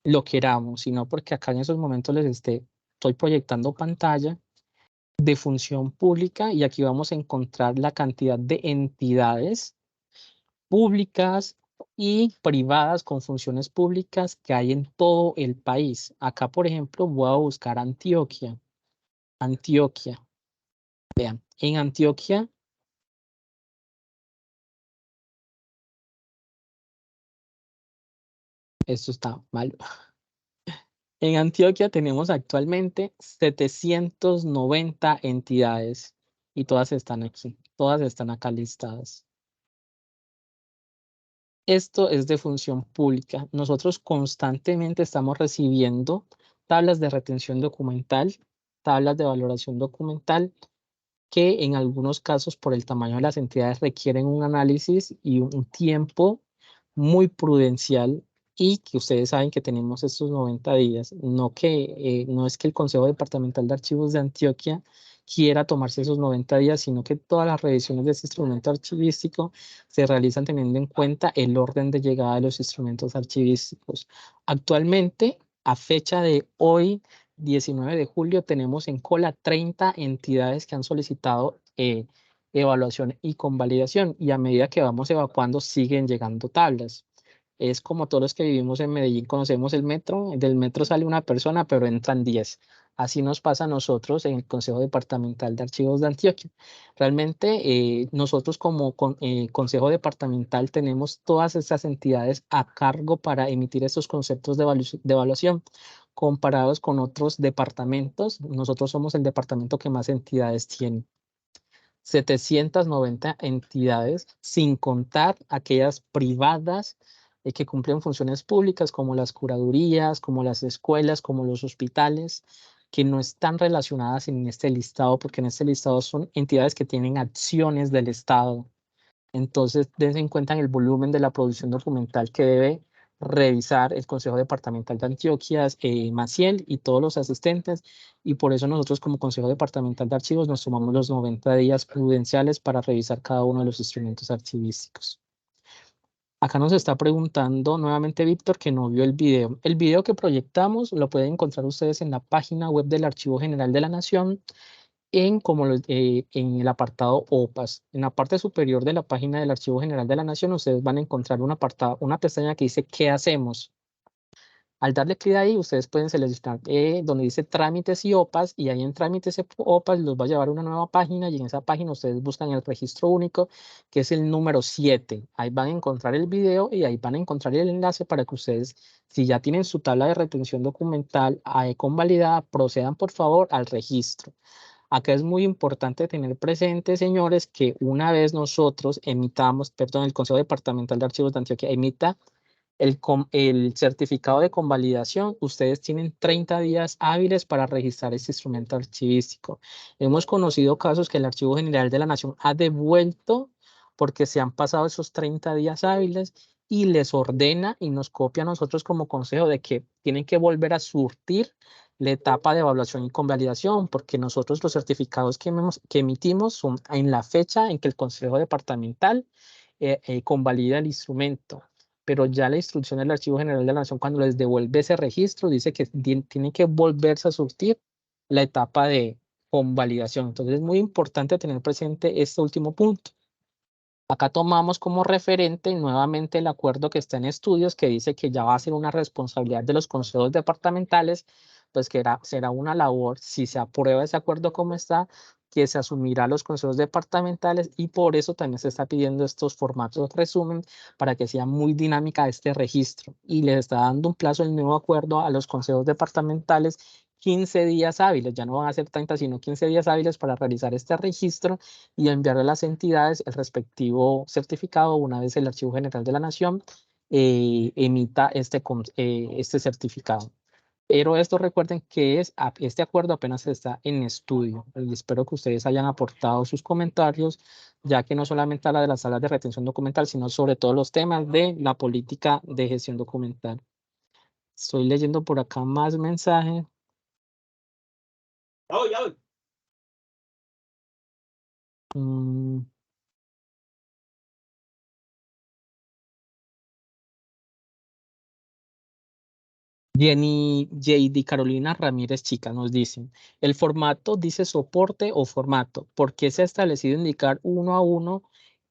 lo queramos, sino porque acá en esos momentos les estoy proyectando pantalla de función pública y aquí vamos a encontrar la cantidad de entidades públicas y privadas con funciones públicas que hay en todo el país. Acá, por ejemplo, voy a buscar Antioquia. Antioquia. Vean, en Antioquia esto está mal. En Antioquia tenemos actualmente 790 entidades y todas están aquí, todas están acá listadas. Esto es de función pública. Nosotros constantemente estamos recibiendo tablas de retención documental, tablas de valoración documental, que en algunos casos por el tamaño de las entidades requieren un análisis y un tiempo muy prudencial y que ustedes saben que tenemos estos 90 días. No es que el Consejo Departamental de Archivos de Antioquia quiera tomarse esos 90 días, sino que todas las revisiones de este instrumento archivístico se realizan teniendo en cuenta el orden de llegada de los instrumentos archivísticos. Actualmente, a fecha de hoy, 19 de julio, tenemos en cola 30 entidades que han solicitado evaluación y convalidación, y a medida que vamos evacuando siguen llegando tablas. Es como todos los que vivimos en Medellín conocemos el metro, del metro sale una persona, pero entran 10. Así nos pasa a nosotros en el Consejo Departamental de Archivos de Antioquia. Realmente nosotros como Consejo Departamental tenemos todas estas entidades a cargo para emitir estos conceptos de evaluación. Comparados con otros departamentos, nosotros somos el departamento que más entidades tiene. 790 entidades, sin contar aquellas privadas que cumplen funciones públicas como las curadurías, como las escuelas, como los hospitales, que no están relacionadas en este listado, porque en este listado son entidades que tienen acciones del Estado. Entonces, dense en cuenta el volumen de la producción documental que debe revisar el Consejo Departamental de Antioquia, Maciel y todos los asistentes, y por eso nosotros como Consejo Departamental de Archivos nos tomamos los 90 días prudenciales para revisar cada uno de los instrumentos archivísticos. Acá nos está preguntando nuevamente Víctor que no vio el video. El video que proyectamos lo pueden encontrar ustedes en la página web del Archivo General de la Nación, en el apartado OPAS. En la parte superior de la página del Archivo General de la Nación, ustedes van a encontrar un apartado, una pestaña que dice ¿qué hacemos? Al darle clic ahí, ustedes pueden seleccionar donde dice trámites y OPAS, y ahí en trámites y OPAS los va a llevar a una nueva página, y en esa página ustedes buscan el registro único, que es el número 7. Ahí van a encontrar el video y ahí van a encontrar el enlace para que ustedes, si ya tienen su tabla de retención documental convalidada, procedan por favor al registro. Acá es muy importante tener presente, señores, que una vez nosotros emitamos, perdón, el Consejo Departamental de Archivos de Antioquia emita el certificado de convalidación, ustedes tienen 30 días hábiles para registrar este instrumento archivístico. Hemos conocido casos que el Archivo General de la Nación ha devuelto porque se han pasado esos 30 días hábiles y les ordena y nos copia a nosotros como consejo de que tienen que volver a surtir la etapa de evaluación y convalidación, porque nosotros los certificados que emitimos son en la fecha en que el Consejo Departamental convalida el instrumento, pero ya la instrucción del Archivo General de la Nación, cuando les devuelve ese registro, dice que tiene que volverse a surtir la etapa de convalidación. Entonces es muy importante tener presente este último punto. Acá tomamos como referente nuevamente el acuerdo que está en estudios, que dice que ya va a ser una responsabilidad de los consejos departamentales, pues que será una labor, si se aprueba ese acuerdo como está, que se asumirá a los consejos departamentales, y por eso también se está pidiendo estos formatos de resumen para que sea muy dinámica este registro, y le está dando un plazo el nuevo acuerdo a los consejos departamentales, 15 días hábiles, ya no van a ser 30, sino 15 días hábiles para realizar este registro y enviarle a las entidades el respectivo certificado una vez el Archivo General de la Nación emita este certificado. Pero esto recuerden que este acuerdo apenas está en estudio, y espero que ustedes hayan aportado sus comentarios, ya que no solamente habla de las salas de retención documental, sino sobre todo los temas de la política de gestión documental. Estoy leyendo por acá más mensajes. Jenny JD Carolina Ramírez Chica nos dicen, el formato dice soporte o formato. ¿Por qué se ha establecido indicar uno a uno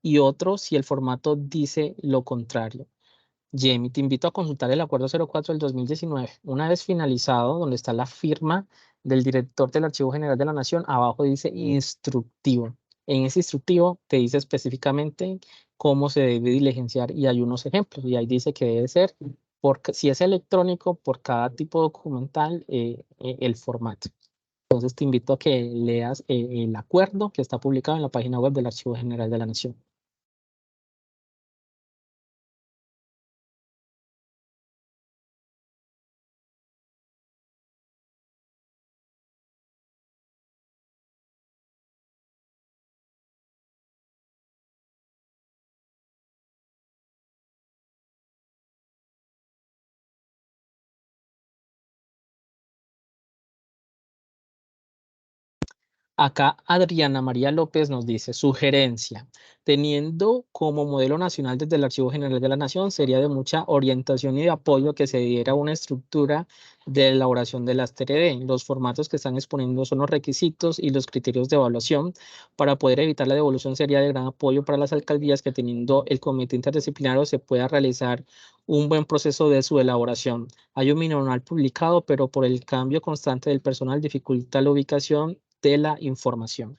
y otro si el formato dice lo contrario? Jamie, te invito a consultar el acuerdo 04 del 2019. Una vez finalizado, donde está la firma del director del Archivo General de la Nación, abajo dice instructivo. En ese instructivo te dice específicamente cómo se debe diligenciar, y hay unos ejemplos, y ahí dice que debe ser, si es electrónico, por cada tipo documental, el formato. Entonces te invito a que leas el acuerdo que está publicado en la página web del Archivo General de la Nación. Acá Adriana María López nos dice, sugerencia, teniendo como modelo nacional desde el Archivo General de la Nación, sería de mucha orientación y de apoyo que se diera una estructura de elaboración de las TRD. Los formatos que están exponiendo son los requisitos y los criterios de evaluación. Para poder evitar la devolución sería de gran apoyo para las alcaldías que teniendo el comité interdisciplinario se pueda realizar un buen proceso de su elaboración. Hay un manual publicado, pero por el cambio constante del personal dificulta la ubicación de la información.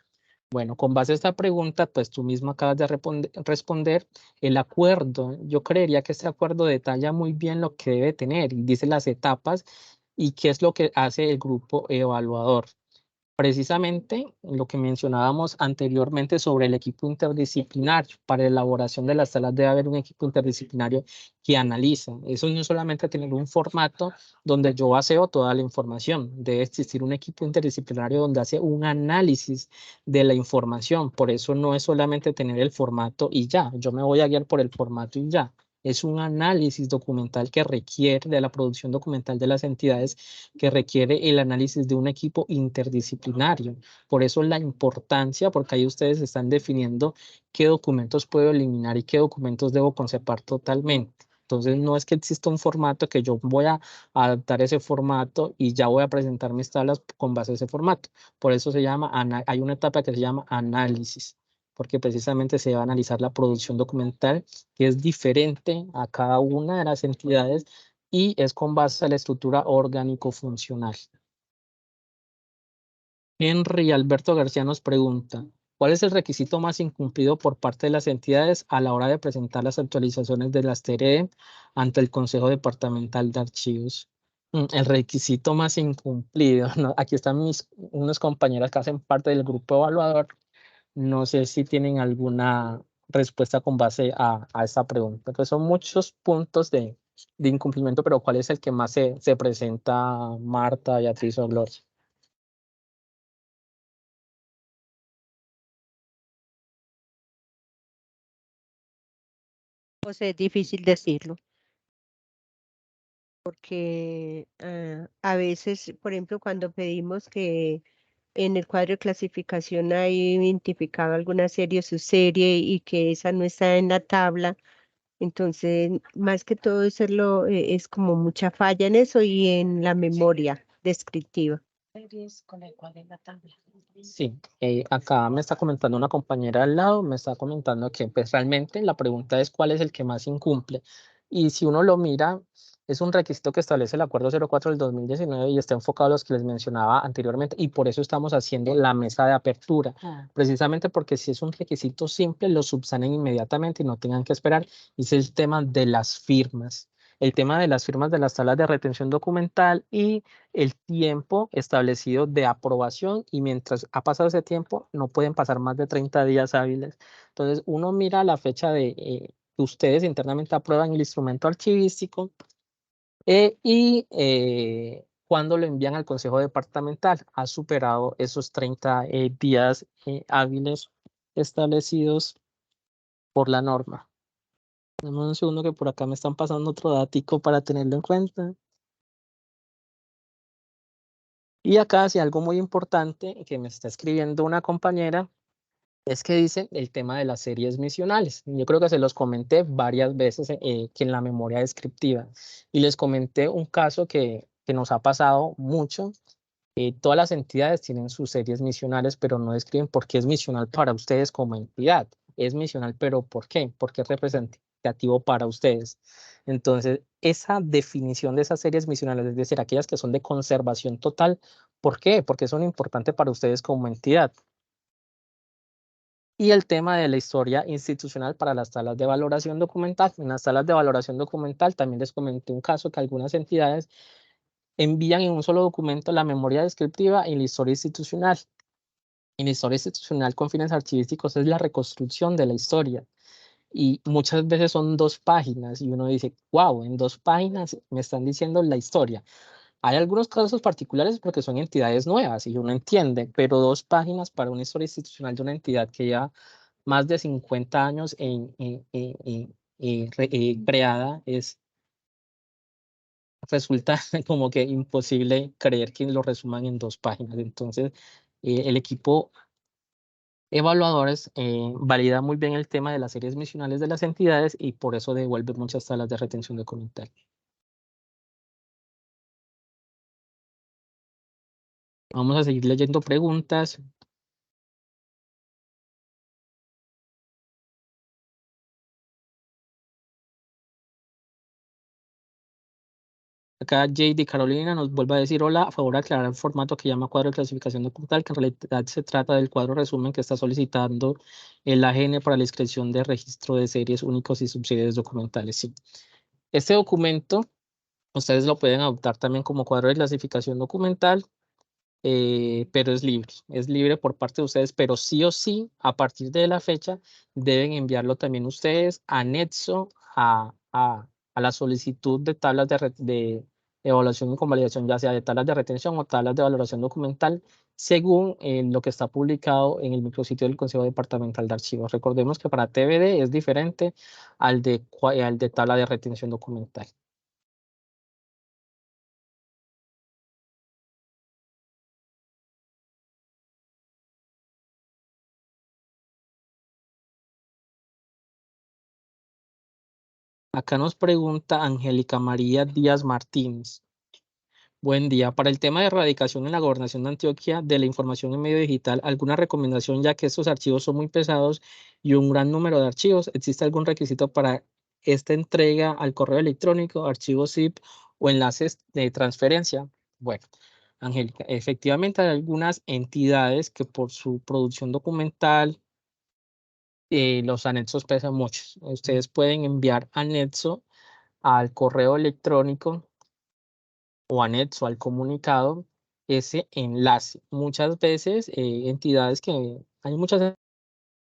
Bueno, con base a esta pregunta, pues tú mismo acabas de responder el acuerdo. Yo creería que este acuerdo detalla muy bien lo que debe tener y dice las etapas y qué es lo que hace el grupo evaluador. Precisamente lo que mencionábamos anteriormente sobre el equipo interdisciplinario. Para la elaboración de las salas debe haber un equipo interdisciplinario que analiza. Eso no es solamente tener un formato donde yo baseo toda la información. Debe existir un equipo interdisciplinario donde hace un análisis de la información. Por eso no es solamente tener el formato y ya. Yo me voy a guiar por el formato y ya. Es un análisis documental que requiere de la producción documental de las entidades, que requiere el análisis de un equipo interdisciplinario. Por eso la importancia, porque ahí ustedes están definiendo qué documentos puedo eliminar y qué documentos debo conservar totalmente. Entonces, no es que exista un formato que yo voy a adaptar ese formato y ya voy a presentar mis tablas con base a ese formato. Por eso se llama, hay una etapa que se llama análisis, porque precisamente se va a analizar la producción documental, que es diferente a cada una de las entidades y es con base a la estructura orgánico-funcional. Henry Alberto García nos pregunta, ¿cuál es el requisito más incumplido por parte de las entidades a la hora de presentar las actualizaciones de las TRE ante el Consejo Departamental de Archivos? El requisito más incumplido, ¿no? Aquí están unos compañeras que hacen parte del grupo evaluador. No sé si tienen alguna respuesta con base a esta pregunta. Pues son muchos puntos de incumplimiento, pero ¿cuál es el que más se presenta, Marta, Beatriz o Gloria? José, es difícil decirlo, porque a veces, por ejemplo, cuando pedimos que en el cuadro de clasificación hay identificado alguna serie o subserie y que esa no está en la tabla, entonces más que todo eso es como mucha falla en eso y en la memoria descriptiva. Sí, acá me está comentando una compañera al lado, me está comentando que pues realmente la pregunta es cuál es el que más incumple. Y si uno lo mira, es un requisito que establece el Acuerdo 04 del 2019 y está enfocado a los que les mencionaba anteriormente y por eso estamos haciendo la mesa de apertura, precisamente porque si es un requisito simple, lo subsanen inmediatamente y no tengan que esperar. Y es el tema de las firmas. El tema de las firmas de las tablas de retención documental y el tiempo establecido de aprobación y mientras ha pasado ese tiempo no pueden pasar más de 30 días hábiles. Entonces uno mira la fecha de que ustedes internamente aprueban el instrumento archivístico y cuando lo envían al Consejo Departamental ha superado esos 30 días hábiles establecidos por la norma. Dame un segundo que por acá me están pasando otro datico para tenerlo en cuenta. Y acá, sí, algo muy importante que me está escribiendo una compañera es que dice el tema de las series misionales. Yo creo que se los comenté varias veces que en la memoria descriptiva. Y les comenté un caso que nos ha pasado mucho. Todas las entidades tienen sus series misionales, pero no describen por qué es misional para ustedes como entidad. Es misional, pero ¿por qué? Porque es representativo para ustedes. Entonces, esa definición de esas series misionales, es decir, aquellas que son de conservación total, ¿por qué? Porque son importantes para ustedes como entidad. Y el tema de la historia institucional para las salas de valoración documental. En las salas de valoración documental también les comenté un caso que algunas entidades envían en un solo documento la memoria descriptiva y la historia institucional. En la historia institucional con fines archivísticos es la reconstrucción de la historia. Y muchas veces son 2 páginas y uno dice, wow, en 2 páginas me están diciendo la historia. Hay algunos casos particulares porque son entidades nuevas y uno entiende, pero 2 páginas para una historia institucional de una entidad que ya más de 50 años creada resulta como que imposible creer que lo resuman en 2 páginas. Entonces, el equipo evaluadores valida muy bien el tema de las series misionales de las entidades y por eso devuelve muchas tablas de retención documental. Vamos a seguir leyendo preguntas. Acá JD Carolina nos vuelve a decir, hola, a favor de aclarar el formato que llama cuadro de clasificación documental, que en realidad se trata del cuadro resumen que está solicitando el AGN para la inscripción de registro de series únicos y subseries documentales. Sí. Este documento, ustedes lo pueden adoptar también como cuadro de clasificación documental, pero es libre por parte de ustedes, pero sí o sí, a partir de la fecha, deben enviarlo también ustedes anexo a la solicitud de tablas de evaluación y convalidación, ya sea de tablas de retención o tablas de valoración documental, según lo que está publicado en el micrositio del Consejo Departamental de Archivos. Recordemos que para TBD es diferente al de tabla de retención documental. Acá nos pregunta Angélica María Díaz Martínez. Buen día. Para el tema de erradicación en la Gobernación de Antioquia de la información en medio digital, ¿alguna recomendación ya que estos archivos son muy pesados y un gran número de archivos? ¿Existe algún requisito para esta entrega al correo electrónico, archivos zip o enlaces de transferencia? Bueno, Angélica, efectivamente hay algunas entidades que por su producción documental los anexos pesan mucho. Ustedes pueden enviar anexo al correo electrónico o anexo al comunicado ese enlace. Muchas veces hay muchas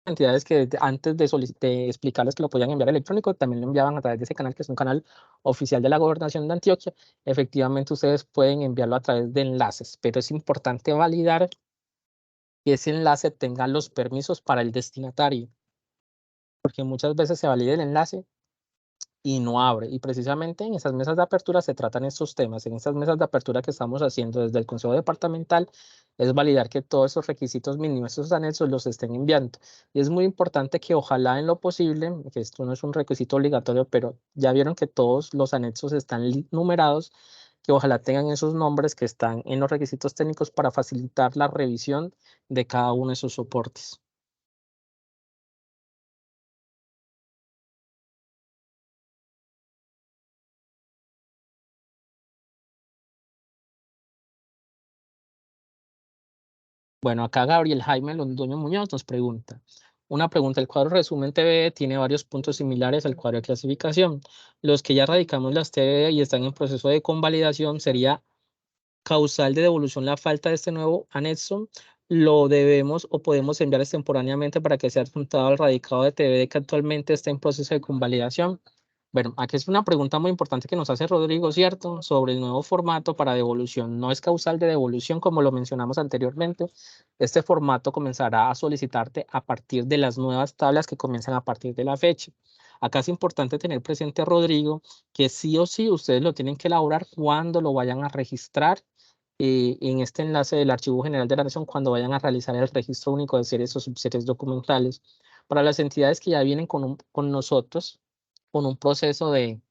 entidades que antes de explicarles que lo podían enviar electrónico, también lo enviaban a través de ese canal, que es un canal oficial de la Gobernación de Antioquia. Efectivamente, ustedes pueden enviarlo a través de enlaces, pero es importante validar que ese enlace tenga los permisos para el destinatario, porque muchas veces se valida el enlace y no abre. Y precisamente en esas mesas de apertura se tratan estos temas. En estas mesas de apertura que estamos haciendo desde el Consejo Departamental es validar que todos esos requisitos mínimos, esos anexos los estén enviando. Y es muy importante que ojalá en lo posible, que esto no es un requisito obligatorio, pero ya vieron que todos los anexos están numerados, que ojalá tengan esos nombres que están en los requisitos técnicos para facilitar la revisión de cada uno de esos soportes. Bueno, acá Gabriel Jaime Londoño Muñoz nos pregunta. Una pregunta, el cuadro resumen TBE tiene varios puntos similares al cuadro de clasificación. Los que ya radicamos las TBE y están en proceso de convalidación, ¿sería causal de devolución la falta de este nuevo anexo? ¿Lo debemos o podemos enviar extemporáneamente para que sea adjuntado al radicado de TBE que actualmente está en proceso de convalidación? Bueno, aquí es una pregunta muy importante que nos hace Rodrigo, ¿cierto? Sobre el nuevo formato para devolución. No es causal de devolución, como lo mencionamos anteriormente. Este formato comenzará a solicitarte a partir de las nuevas tablas que comienzan a partir de la fecha. Acá es importante tener presente, Rodrigo, que sí o sí ustedes lo tienen que elaborar cuando lo vayan a registrar en este enlace del Archivo General de la Nación, cuando vayan a realizar el registro único de series o subseries documentales. Para las entidades que ya vienen con nosotros, con un proceso de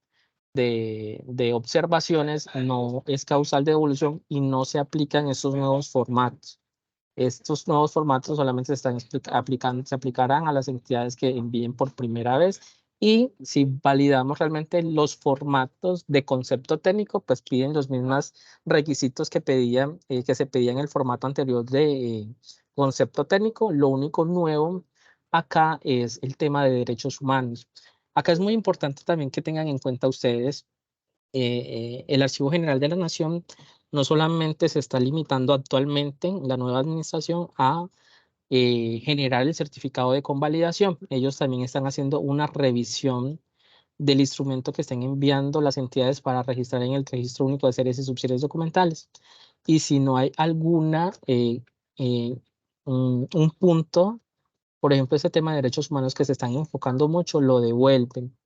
observaciones, no es causal de devolución y no se aplican estos nuevos formatos. Estos nuevos formatos solamente se aplicarán a las entidades que envíen por primera vez, y si validamos realmente los formatos de concepto técnico, pues piden los mismos requisitos que se pedían en el formato anterior de concepto técnico. Lo único nuevo acá es el tema de derechos humanos. Acá es muy importante también que tengan en cuenta ustedes, el Archivo General de la Nación no solamente se está limitando actualmente en la nueva administración a generar el certificado de convalidación. Ellos también están haciendo una revisión del instrumento que están enviando las entidades para registrar en el Registro Único de Series y Subseries Documentales. Y si no hay eh, un punto, por ejemplo, este tema de derechos humanos que se están enfocando mucho, lo devuelven.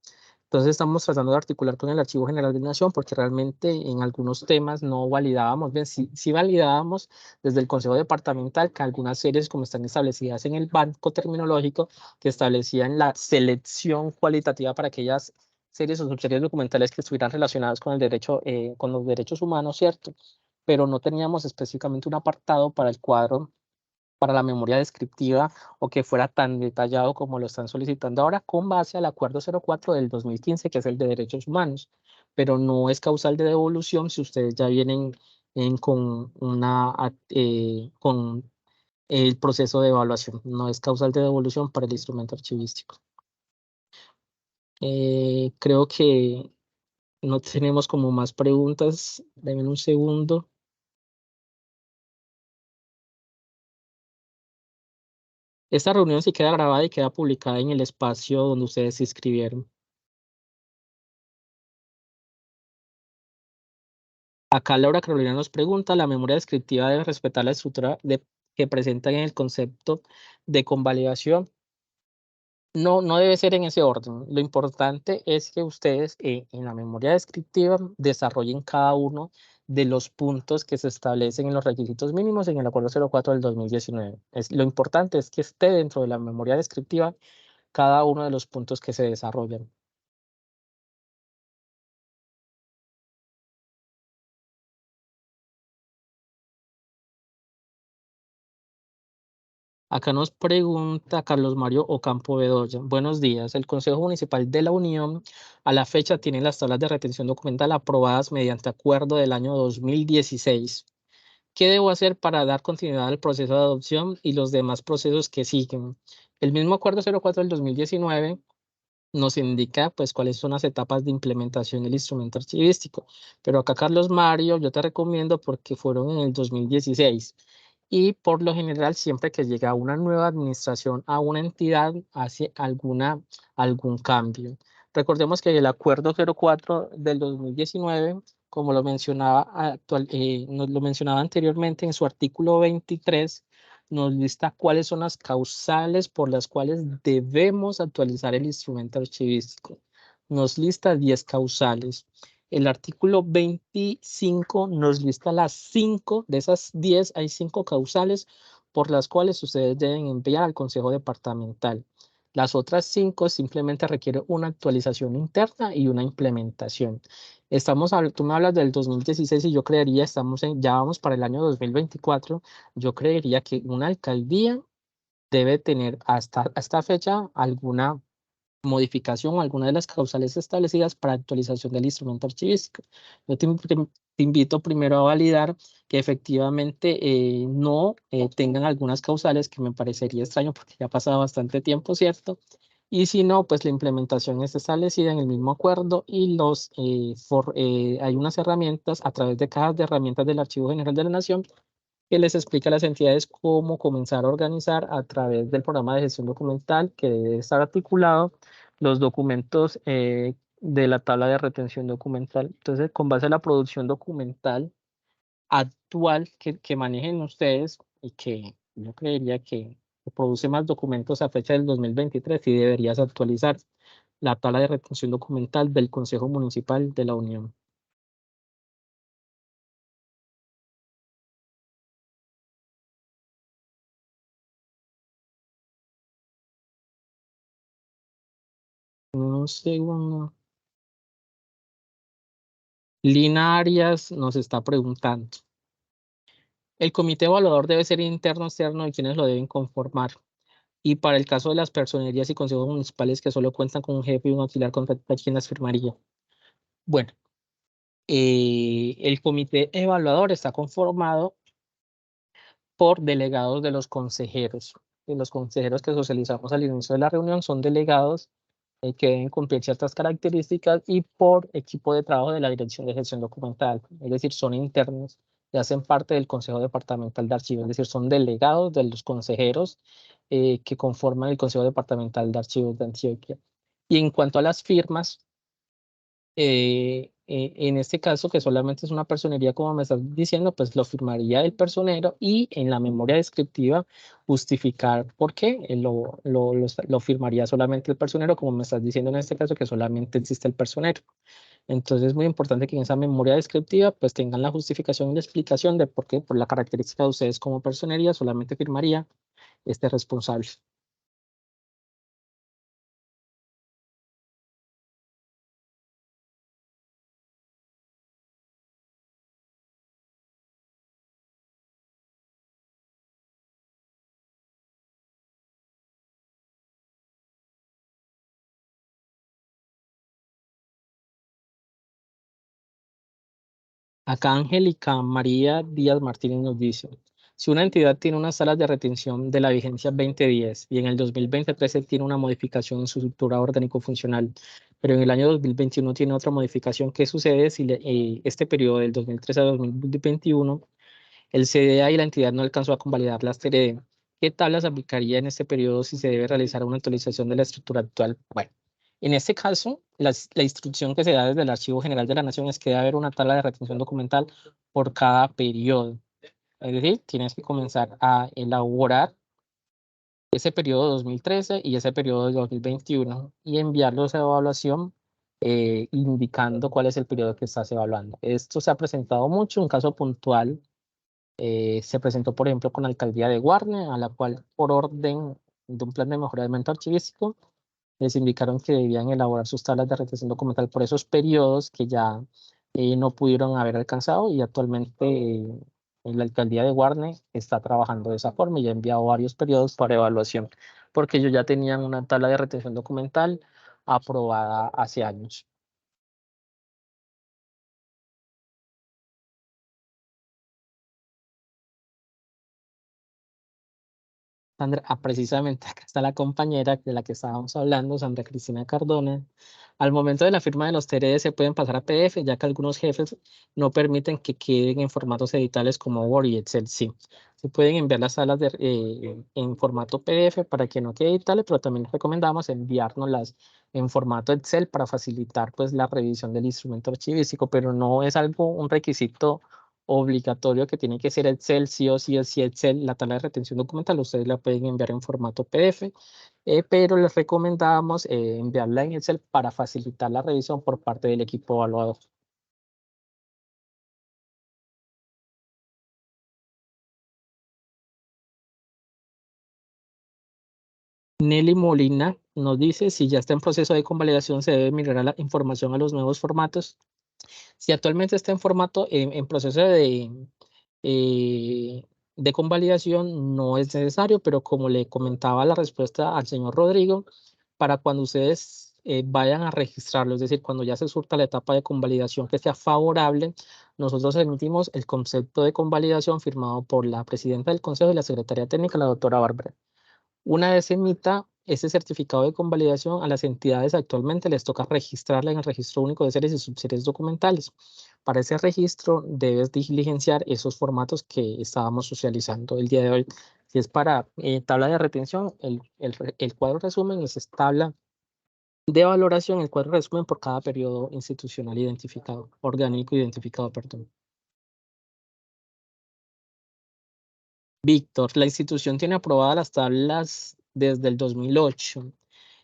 Entonces estamos tratando de articular con el Archivo General de la Nación porque realmente en algunos temas no validábamos bien, sí validábamos desde el Consejo Departamental que algunas series como están establecidas en el banco terminológico que establecían la selección cualitativa para aquellas series o subseries documentales que estuvieran relacionadas con el derecho, con los derechos humanos, ¿cierto? Pero no teníamos específicamente un apartado para el cuadro, para la memoria descriptiva o que fuera tan detallado como lo están solicitando ahora con base al Acuerdo 04 del 2015, que es el de derechos humanos, pero no es causal de devolución si ustedes ya vienen con con el proceso de evaluación, no es causal de devolución para el instrumento archivístico. Creo que no tenemos como más preguntas. Denme un segundo. Esta reunión sí queda grabada y queda publicada en el espacio donde ustedes se inscribieron. Acá Laura Carolina nos pregunta, ¿la memoria descriptiva debe respetar la estructura que presenta en el concepto de convalidación? No, no debe ser en ese orden. Lo importante es que ustedes en la memoria descriptiva desarrollen cada uno de los puntos que se establecen en los requisitos mínimos en el Acuerdo 04 del 2019. Lo importante es que esté dentro de la memoria descriptiva cada uno de los puntos que se desarrollan. Acá nos pregunta Carlos Mario Ocampo Bedoya. Buenos días. El Consejo Municipal de la Unión a la fecha tiene las tablas de retención documental aprobadas mediante acuerdo del año 2016. ¿Qué debo hacer para dar continuidad al proceso de adopción y los demás procesos que siguen? El mismo acuerdo 04 del 2019 nos indica pues cuáles son las etapas de implementación del instrumento archivístico. Pero acá, Carlos Mario, yo te recomiendo porque fueron en el 2016 y por lo general siempre que llega una nueva administración a una entidad hace algún cambio. Recordemos que el acuerdo 04 del 2019, como lo mencionaba, nos lo mencionaba anteriormente en su artículo 23, nos lista cuáles son las causales por las cuales debemos actualizar el instrumento archivístico. Nos lista 10 causales. El artículo 25 nos lista las 5, de esas 10 hay 5 causales por las cuales ustedes deben enviar al Consejo Departamental. Las otras 5 simplemente requieren una actualización interna y una implementación. Tú me hablas del 2016 y yo creería, ya vamos para el año 2024, yo creería que una alcaldía debe tener hasta esta fecha alguna modificación o alguna de las causales establecidas para actualización del instrumento archivístico. Yo te invito primero a validar que efectivamente no tengan algunas causales, que me parecería extraño porque ya ha pasado bastante tiempo, ¿cierto? Y si no, pues la implementación está establecida en el mismo acuerdo y hay unas herramientas a través de cajas de herramientas del Archivo General de la Nación que les explica a las entidades cómo comenzar a organizar a través del programa de gestión documental que debe estar articulado los documentos de la tabla de retención documental. Entonces, con base a la producción documental actual que manejen ustedes y que yo creería que produce más documentos a fecha del 2023 y deberías actualizar la tabla de retención documental del Consejo Municipal de la Unión. Un segundo. Lina Arias nos está preguntando. El comité evaluador debe ser interno o externo y quienes lo deben conformar. Y para el caso de las personerías y consejos municipales que solo cuentan con un jefe y un auxiliar contractual, ¿quién las firmaría? Bueno, el comité evaluador está conformado por delegados de los consejeros. Y los consejeros que socializamos al inicio de la reunión son delegados que deben cumplir ciertas características y por equipo de trabajo de la Dirección de Gestión Documental, es decir, son internos y hacen parte del Consejo Departamental de Archivos, es decir, son delegados de los consejeros que conforman el Consejo Departamental de Archivos de Antioquia. Y en cuanto a las firmas, en este caso, que solamente es una personería, como me estás diciendo, pues lo firmaría el personero y en la memoria descriptiva justificar por qué lo firmaría solamente el personero, como me estás diciendo en este caso, que solamente existe el personero. Entonces es muy importante que en esa memoria descriptiva pues tengan la justificación y la explicación de por qué, por la característica de ustedes como personería, solamente firmaría este responsable. Acá Angélica María Díaz Martínez nos dice, si una entidad tiene unas salas de retención de la vigencia 2010 y en el 2023 tiene una modificación en su estructura orgánico-funcional, pero en el año 2021 tiene otra modificación, ¿qué sucede si este periodo del 2013 a 2021 el CDA y la entidad no alcanzó a convalidar las TRD? ¿Qué tablas aplicaría en este periodo si se debe realizar una actualización de la estructura actual? Bueno, en este caso, la instrucción que se da desde el Archivo General de la Nación es que debe haber una tabla de retención documental por cada periodo. Es decir, tienes que comenzar a elaborar ese periodo 2013 y ese periodo de 2021 y enviarlos a evaluación indicando cuál es el periodo que estás evaluando. Esto se ha presentado mucho, un caso puntual se presentó, por ejemplo, con la alcaldía de Guarne, a la cual, por orden de un plan de mejoramiento archivístico, les indicaron que debían elaborar sus tablas de retención documental por esos periodos que ya no pudieron haber alcanzado y actualmente la alcaldía de Guarne está trabajando de esa forma y ya ha enviado varios periodos para evaluación, porque ellos ya tenían una tabla de retención documental aprobada hace años. Sandra, precisamente acá está la compañera de la que estábamos hablando, Sandra Cristina Cardona. Al momento de la firma de los TRD se pueden pasar a PDF, ya que algunos jefes no permiten que queden en formatos editables como Word y Excel. Sí, se pueden enviar las salas en formato PDF para que no quede editable, pero también recomendamos enviárnoslas en formato Excel para facilitar pues la revisión del instrumento archivístico, pero no es algo, un requisito obligatorio que tiene que ser Excel, sí o sí, si Excel, la tabla de retención documental, ustedes la pueden enviar en formato PDF, pero les recomendamos enviarla en Excel para facilitar la revisión por parte del equipo evaluador. Nelly Molina nos dice, si ya está en proceso de convalidación, se debe migrar la información a los nuevos formatos. Si actualmente está en formato, en proceso de convalidación, no es necesario, pero como le comentaba la respuesta al señor Rodrigo, para cuando ustedes vayan a registrarlo, es decir, cuando ya se surta la etapa de convalidación que sea favorable, nosotros emitimos el concepto de convalidación firmado por la presidenta del Consejo y la secretaria técnica, la doctora Bárbara. Una vez se emita ese certificado de convalidación, a las entidades actualmente les toca registrarla en el Registro Único de Series y Subseries Documentales. Para ese registro debes diligenciar esos formatos que estábamos socializando el día de hoy. Si es para tabla de retención, el cuadro resumen es tabla de valoración, el cuadro resumen por cada periodo institucional identificado, orgánico identificado, perdón. Víctor, la institución tiene aprobadas las tablas desde el 2008.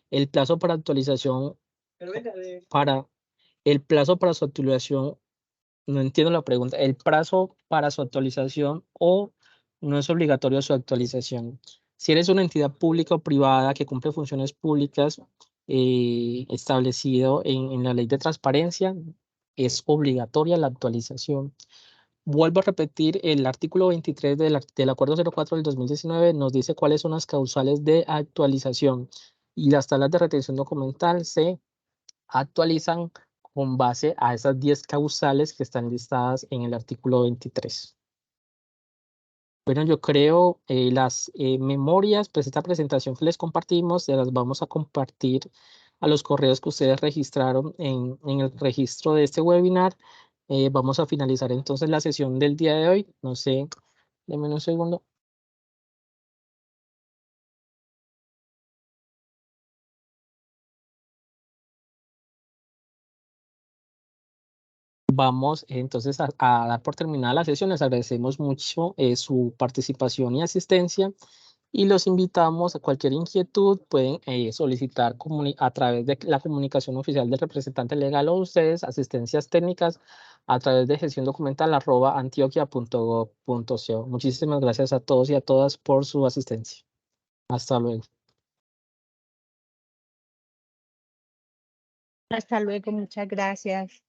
El plazo para actualización, para el plazo para su actualización, no entiendo la pregunta, el plazo para su actualización o no es obligatorio su actualización. Si eres una entidad pública o privada que cumple funciones públicas establecido en la ley de transparencia, es obligatoria la actualización. Vuelvo a repetir, el artículo 23 del Acuerdo 04 del 2019 nos dice cuáles son las causales de actualización y las tablas de retención documental se actualizan con base a esas 10 causales que están listadas en el artículo 23. Bueno, yo creo las memorias, pues esta presentación que les compartimos, se las vamos a compartir a los correos que ustedes registraron en el registro de este webinar. Vamos a finalizar entonces la sesión del día de hoy. No sé, denme un segundo. Vamos entonces a dar por terminada la sesión. Les agradecemos mucho su participación y asistencia y los invitamos a cualquier inquietud. Pueden solicitar a través de la comunicación oficial del representante legal o ustedes asistencias técnicas a través de gestiondocumental@antioquia.gov.co. Muchísimas gracias a todos y a todas por su asistencia. Hasta luego. Hasta luego, muchas gracias.